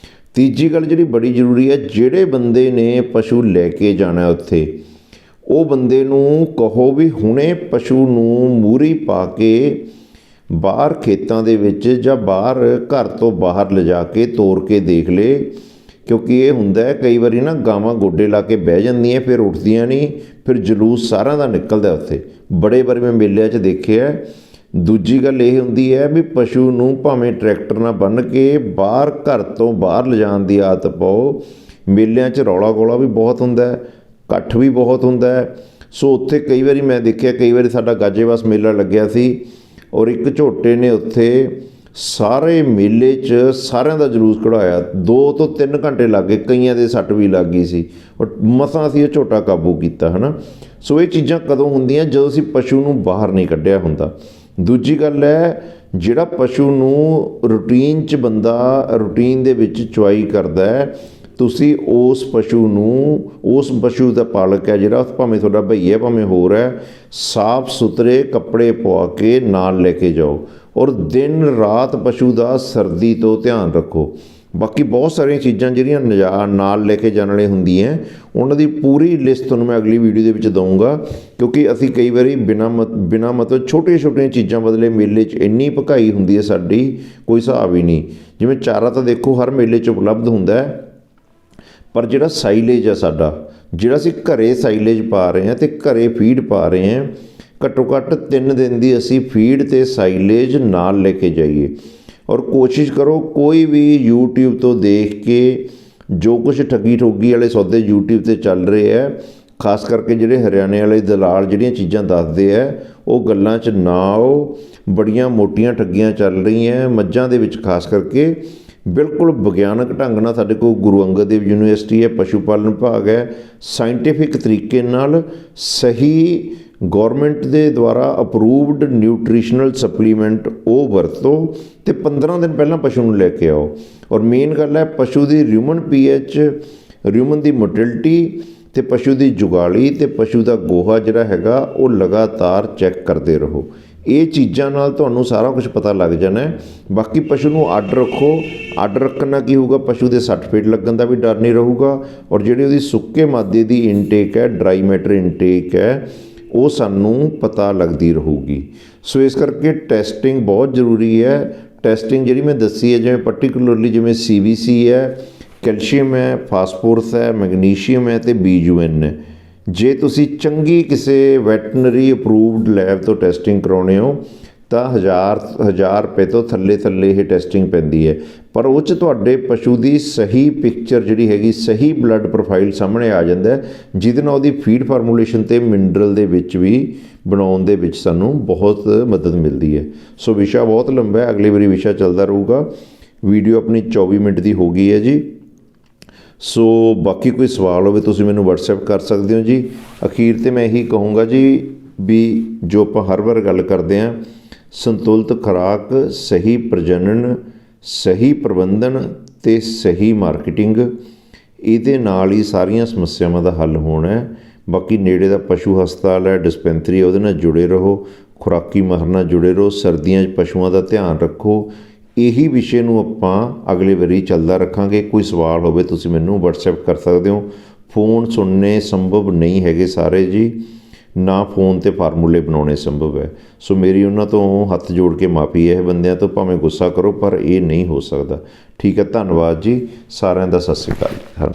ਤੀਜੀ ਗੱਲ ਜਿਹੜੀ ਬੜੀ ਜ਼ਰੂਰੀ ਹੈ, ਜਿਹੜੇ ਬੰਦੇ ਨੇ ਪਸ਼ੂ ਲੈ ਕੇ ਜਾਣਾ ਉੱਥੇ, ਉਹ ਬੰਦੇ ਨੂੰ ਕਹੋ ਵੀ ਹੁਣੇ ਪਸ਼ੂ ਨੂੰ ਮੂਹਰੀ ਪਾ ਕੇ ਬਾਹਰ ਖੇਤਾਂ ਦੇ ਵਿੱਚ ਜਾਂ ਬਾਹਰ ਘਰ ਤੋਂ ਬਾਹਰ ਲਿਜਾ ਕੇ ਤੋਰ ਕੇ ਦੇਖ ਲਏ। ਕਿਉਂਕਿ ਇਹ ਹੁੰਦਾ ਕਈ ਵਾਰੀ ਨਾ ਗਾਵਾਂ ਗੋਡੇ ਲਾ ਕੇ ਬਹਿ ਜਾਂਦੀਆਂ, ਫਿਰ ਉੱਠਦੀਆਂ ਨਹੀਂ, ਫਿਰ ਜਲੂਸ ਸਾਰਿਆਂ ਦਾ ਨਿਕਲਦਾ ਉੱਥੇ। ਬੜੇ ਵਾਰੀ ਮੈਂ ਮੇਲਿਆਂ 'ਚ ਦੇਖਿਆ। ਦੂਜੀ ਗੱਲ ਇਹ ਹੁੰਦੀ ਹੈ ਵੀ ਪਸ਼ੂ ਨੂੰ ਭਾਵੇਂ ਟਰੈਕਟਰ ਨਾਲ ਬੰਨ੍ਹ ਕੇ ਬਾਹਰ ਘਰ ਤੋਂ ਬਾਹਰ ਲਿਜਾਣ ਦੀ ਆਦਤ ਪਾਓ। ਮੇਲਿਆਂ 'ਚ ਰੌਲਾ ਗੋਲਾ ਵੀ ਬਹੁਤ ਹੁੰਦਾ, ਇਕੱਠ ਵੀ ਬਹੁਤ ਹੁੰਦਾ। ਸੋ ਉੱਥੇ ਕਈ ਵਾਰੀ ਮੈਂ ਦੇਖਿਆ, ਕਈ ਵਾਰੀ ਸਾਡਾ ਗਾਜੇਵਾਸ ਮੇਲਾ ਲੱਗਿਆ ਸੀ ਔਰ ਇੱਕ ਝੋਟੇ ਨੇ ਉੱਥੇ ਸਾਰੇ ਮੇਲੇ 'ਚ ਸਾਰਿਆਂ ਦਾ ਜਲੂਸ ਕਢਾਇਆ। 2 ਤੋਂ 3 ਘੰਟੇ ਲੱਗ ਗਏ, ਕਈਆਂ ਦੇ ਸੱਟ ਵੀ ਲੱਗ ਗਈ ਸੀ ਔਰ ਮਸਾਂ ਅਸੀਂ ਇਹ ਝੋਟਾ ਕਾਬੂ ਕੀਤਾ, ਹੈ ਨਾ। ਸੋ ਇਹ ਚੀਜ਼ਾਂ ਕਦੋਂ ਹੁੰਦੀਆਂ? ਜਦੋਂ ਅਸੀਂ ਪਸ਼ੂ ਨੂੰ ਬਾਹਰ ਨਹੀਂ ਕੱਢਿਆ ਹੁੰਦਾ। ਦੂਜੀ ਗੱਲ ਹੈ, ਜਿਹੜਾ ਪਸ਼ੂ ਨੂੰ ਰੂਟੀਨ 'ਚ ਬੰਦਾ ਰੂਟੀਨ ਦੇ ਵਿੱਚ ਚੁਆਈ ਕਰਦਾ ਹੈ, ਤੁਸੀਂ ਉਸ ਪਸ਼ੂ ਦਾ ਪਾਲਕ ਹੈ ਜਿਹੜਾ, ਭਾਵੇਂ ਤੁਹਾਡਾ ਭਈਆ ਭਾਵੇਂ ਹੋਰ ਹੈ, ਸਾਫ ਸੁਥਰੇ ਕੱਪੜੇ ਪਵਾ ਕੇ ਨਾਲ ਲੈ ਕੇ ਜਾਓ ਔਰ ਦਿਨ ਰਾਤ ਪਸ਼ੂ ਦਾ ਸਰਦੀ ਤੋਂ ਧਿਆਨ ਰੱਖੋ। ਬਾਕੀ ਬਹੁਤ ਸਾਰੀਆਂ ਚੀਜ਼ਾਂ ਜਿਹੜੀਆਂ ਨਾਲ ਲੈ ਕੇ ਜਾਣ ਵਾਲੀਆਂ ਹੁੰਦੀਆਂ, ਉਹਨਾਂ ਦੀ ਪੂਰੀ ਲਿਸਟ ਤੁਹਾਨੂੰ ਮੈਂ ਅਗਲੀ ਵੀਡੀਓ ਦੇ ਵਿੱਚ ਦਊਂਗਾ। ਕਿਉਂਕਿ ਅਸੀਂ ਕਈ ਵਾਰੀ ਬਿਨਾਂ ਮਤਲਬ ਛੋਟੀਆਂ ਚੀਜ਼ਾਂ ਬਦਲੇ ਮੇਲੇ 'ਚ ਇੰਨੀ ਭਕਾਈ ਹੁੰਦੀ ਹੈ ਸਾਡੀ, ਕੋਈ ਹਿਸਾਬ ਹੀ ਨਹੀਂ। ਜਿਵੇਂ ਚਾਰਾ ਤਾਂ ਦੇਖੋ ਹਰ ਮੇਲੇ 'ਚ ਉਪਲਬਧ ਹੁੰਦਾ ਹੈ, ਪਰ ਜਿਹੜਾ ਸਾਈਲੇਜ ਆ ਸਾਡਾ, ਜਿਹੜਾ ਅਸੀਂ ਘਰੇ ਸਾਈਲੇਜ ਪਾ ਰਹੇ ਹਾਂ ਅਤੇ ਘਰੇ ਫੀਡ ਪਾ ਰਹੇ ਹਾਂ, ਘੱਟੋ ਘੱਟ 3 ਦਿਨ ਦੀ ਅਸੀਂ ਫੀਡ ਅਤੇ ਸਾਈਲੇਜ ਨਾਲ ਲੈ ਕੇ ਜਾਈਏ। ਔਰ ਕੋਸ਼ਿਸ਼ ਕਰੋ ਕੋਈ ਵੀ YouTube ਤੋਂ ਦੇਖ ਕੇ ਜੋ ਕੁਛ ਠੱਗੀ ਵਾਲੇ ਸੌਦੇ YouTube 'ਤੇ ਚੱਲ ਰਹੇ ਹੈ, ਖਾਸ ਕਰਕੇ ਜਿਹੜੇ ਹਰਿਆਣੇ ਵਾਲੇ ਦਲਾਲ ਜਿਹੜੀਆਂ ਚੀਜ਼ਾਂ ਦੱਸਦੇ ਹੈ, ਉਹ ਗੱਲਾਂ 'ਚ ਨਾ ਆਓ। ਬੜੀਆਂ ਮੋਟੀਆਂ ਠੱਗੀਆਂ ਚੱਲ ਰਹੀਆਂ ਮੱਝਾਂ ਦੇ ਵਿੱਚ, ਖਾਸ ਕਰਕੇ ਬਿਲਕੁਲ ਵਿਗਿਆਨਕ ਢੰਗ ਨਾਲ। ਸਾਡੇ ਕੋਲ ਗੁਰੂ ਅੰਗਦ ਦੇਵ ਯੂਨੀਵਰਸਿਟੀ ਹੈ, ਪਸ਼ੂ ਪਾਲਣ ਵਿਭਾਗ ਹੈ, ਸਾਇੰਟੀਫਿਕ ਤਰੀਕੇ ਨਾਲ ਸਹੀ ਗੌਰਮੈਂਟ ਦੇ ਦੁਆਰਾ ਅਪਰੂਵਡ ਨਿਊਟ੍ਰੀਸ਼ਨਲ ਸਪਲੀਮੈਂਟ ਉਹ ਵਰਤੋ ਅਤੇ 15 ਦਿਨ ਪਹਿਲਾਂ ਪਸ਼ੂ ਨੂੰ ਲੈ ਕੇ ਆਓ। ਔਰ ਮੇਨ ਗੱਲ ਹੈ ਪਸ਼ੂ ਦੀ ਰਿਊਮਨ pH, ਰਿਊਮਨ ਦੀ ਮੋਟਿਲਿਟੀ ਅਤੇ ਪਸ਼ੂ ਦੀ ਜੁਗਾਲੀ ਅਤੇ ਪਸ਼ੂ ਦਾ ਗੋਹਾ ਜਿਹੜਾ ਹੈਗਾ ਉਹ ਲਗਾਤਾਰ ਚੈੱਕ ਕਰਦੇ ਰਹੋ। ਇਹ ਚੀਜ਼ਾਂ ਨਾਲ ਤੁਹਾਨੂੰ ਸਾਰਾ ਕੁਝ ਪਤਾ ਲੱਗ ਜਾਣਾ ਹੈ। ਬਾਕੀ ਪਸ਼ੂ ਨੂੰ ਅੱਡ ਰੱਖੋ। ਅੱਡ ਰੱਖਣ ਨਾਲ ਕੀ ਹੋਊਗਾ? ਪਸ਼ੂ ਦੇ ਸੱਟ ਫੇਟ ਲੱਗਣ ਦਾ ਵੀ ਡਰ ਨਹੀਂ ਰਹੂਗਾ ਔਰ ਜਿਹੜੀ ਉਹਦੀ ਸੁੱਕੇ ਮਾਦੇ ਦੀ ਇਨਟੇਕ ਹੈ, ਡਰਾਈ ਮੈਟਰ ਇਨਟੇਕ ਹੈ, ਉਹ ਸਾਨੂੰ ਪਤਾ ਲੱਗਦੀ ਰਹੂਗੀ। ਸੋ ਇਸ ਕਰਕੇ ਟੈਸਟਿੰਗ ਬਹੁਤ ਜ਼ਰੂਰੀ ਹੈ। ਟੈਸਟਿੰਗ ਜਿਹੜੀ ਮੈਂ ਦੱਸੀ ਹੈ, ਜਿਵੇਂ ਪਾਰਟੀਕੂਲਰਲੀ ਜਿਵੇਂ CBC ਹੈ, ਕੈਲਸ਼ੀਅਮ ਹੈ, ਫਾਸਫੋਰਸ ਹੈ, ਮੈਗਨੀਸ਼ੀਅਮ ਹੈ ਅਤੇ BUN ਹੈ। ਜੇ ਤੁਸੀਂ ਚੰਗੀ ਕਿਸੇ ਵੈਟਨਰੀ ਅਪਰੂਵਡ ਲੈਬ ਤੋਂ ਟੈਸਟਿੰਗ ਕਰਾਉਣੇ ਹੋ ਤਾਂ 1000 ਰੁਪਏ ਤੋਂ ਥੱਲੇ ਇਹ ਟੈਸਟਿੰਗ ਪੈਂਦੀ ਹੈ। ਪਰ ਉਹ 'ਚ ਤੁਹਾਡੇ ਪਸ਼ੂ ਦੀ ਸਹੀ ਪਿਕਚਰ ਜਿਹੜੀ ਹੈਗੀ, ਸਹੀ ਬਲੱਡ ਪ੍ਰੋਫਾਈਲ ਸਾਹਮਣੇ ਆ ਜਾਂਦਾ, ਜਿਹਦੇ ਨਾਲ ਉਹਦੀ ਫੀਡ ਫਾਰਮੂਲੇਸ਼ਨ ਅਤੇ ਮਿਨਰਲ ਦੇ ਵਿੱਚ ਵੀ ਬਣਾਉਣ ਦੇ ਵਿੱਚ ਸਾਨੂੰ ਬਹੁਤ ਮਦਦ ਮਿਲਦੀ ਹੈ। ਸੋ ਵਿਸ਼ਾ ਬਹੁਤ ਲੰਬਾ ਹੈ, ਅਗਲੀ ਵਾਰੀ ਵਿਸ਼ਾ ਚੱਲਦਾ ਰਹੂਗਾ। ਵੀਡੀਓ ਆਪਣੀ 24 ਮਿੰਟ ਦੀ ਹੋ ਗਈ ਹੈ ਜੀ। ਸੋ ਬਾਕੀ ਕੋਈ ਸਵਾਲ ਹੋਵੇ ਤੁਸੀਂ ਮੈਨੂੰ WhatsApp ਕਰ ਸਕਦੇ ਹੋ ਜੀ। ਅਖੀਰ 'ਤੇ ਮੈਂ ਇਹੀ ਕਹੂੰਗਾ ਜੀ ਵੀ ਜੋ ਆਪਾਂ ਹਰ ਵਾਰ ਗੱਲ ਕਰਦੇ ਹਾਂ, ਸੰਤੁਲਿਤ ਖੁਰਾਕ, ਸਹੀ ਪ੍ਰਜਨਨ, ਸਹੀ ਪ੍ਰਬੰਧਨ ਅਤੇ ਸਹੀ ਮਾਰਕੀਟਿੰਗ, ਇਹਦੇ ਨਾਲ ਹੀ ਸਾਰੀਆਂ ਸਮੱਸਿਆਵਾਂ ਦਾ ਹੱਲ ਹੋਣਾ ਹੈ। ਬਾਕੀ ਨੇੜੇ ਦਾ ਪਸ਼ੂ ਹਸਪਤਾਲ ਹੈ, ਡਿਸਪੈਂਸਰੀ, ਉਹਦੇ ਨਾਲ ਜੁੜੇ ਰਹੋ। ਖੁਰਾਕੀ ਮਾਹਰ ਨਾਲ ਜੁੜੇ ਰਹੋ। ਸਰਦੀਆਂ 'ਚ ਪਸ਼ੂਆਂ ਦਾ ਧਿਆਨ ਰੱਖੋ। ਇਹੀ ਵਿਸ਼ੇ ਨੂੰ ਆਪਾਂ ਅਗਲੇ ਵਾਰੀ ਚੱਲਦਾ ਰੱਖਾਂਗੇ। ਕੋਈ ਸਵਾਲ ਹੋਵੇ ਤੁਸੀਂ ਮੈਨੂੰ WhatsApp ਕਰ ਸਕਦੇ ਹੋ। ਫੋਨ ਸੁਣਨੇ ਸੰਭਵ ਨਹੀਂ ਹੈਗੇ ਸਾਰੇ ਜੀ, ਨਾ ਫੋਨ 'ਤੇ ਫਾਰਮੂਲੇ ਬਣਾਉਣੇ ਸੰਭਵ ਹੈ। ਸੋ ਮੇਰੀ ਉਹਨਾਂ ਤੋਂ ਹੱਥ ਜੋੜ ਕੇ ਮਾਫੀ ਹੈ, ਬੰਦਿਆਂ ਤੋਂ ਭਾਵੇਂ ਗੁੱਸਾ ਕਰੋ ਪਰ ਇਹ ਨਹੀਂ ਹੋ ਸਕਦਾ। ਠੀਕ ਹੈ, ਧੰਨਵਾਦ ਜੀ ਸਾਰਿਆਂ ਦਾ। ਸਤਿ ਸ਼੍ਰੀ ਅਕਾਲ।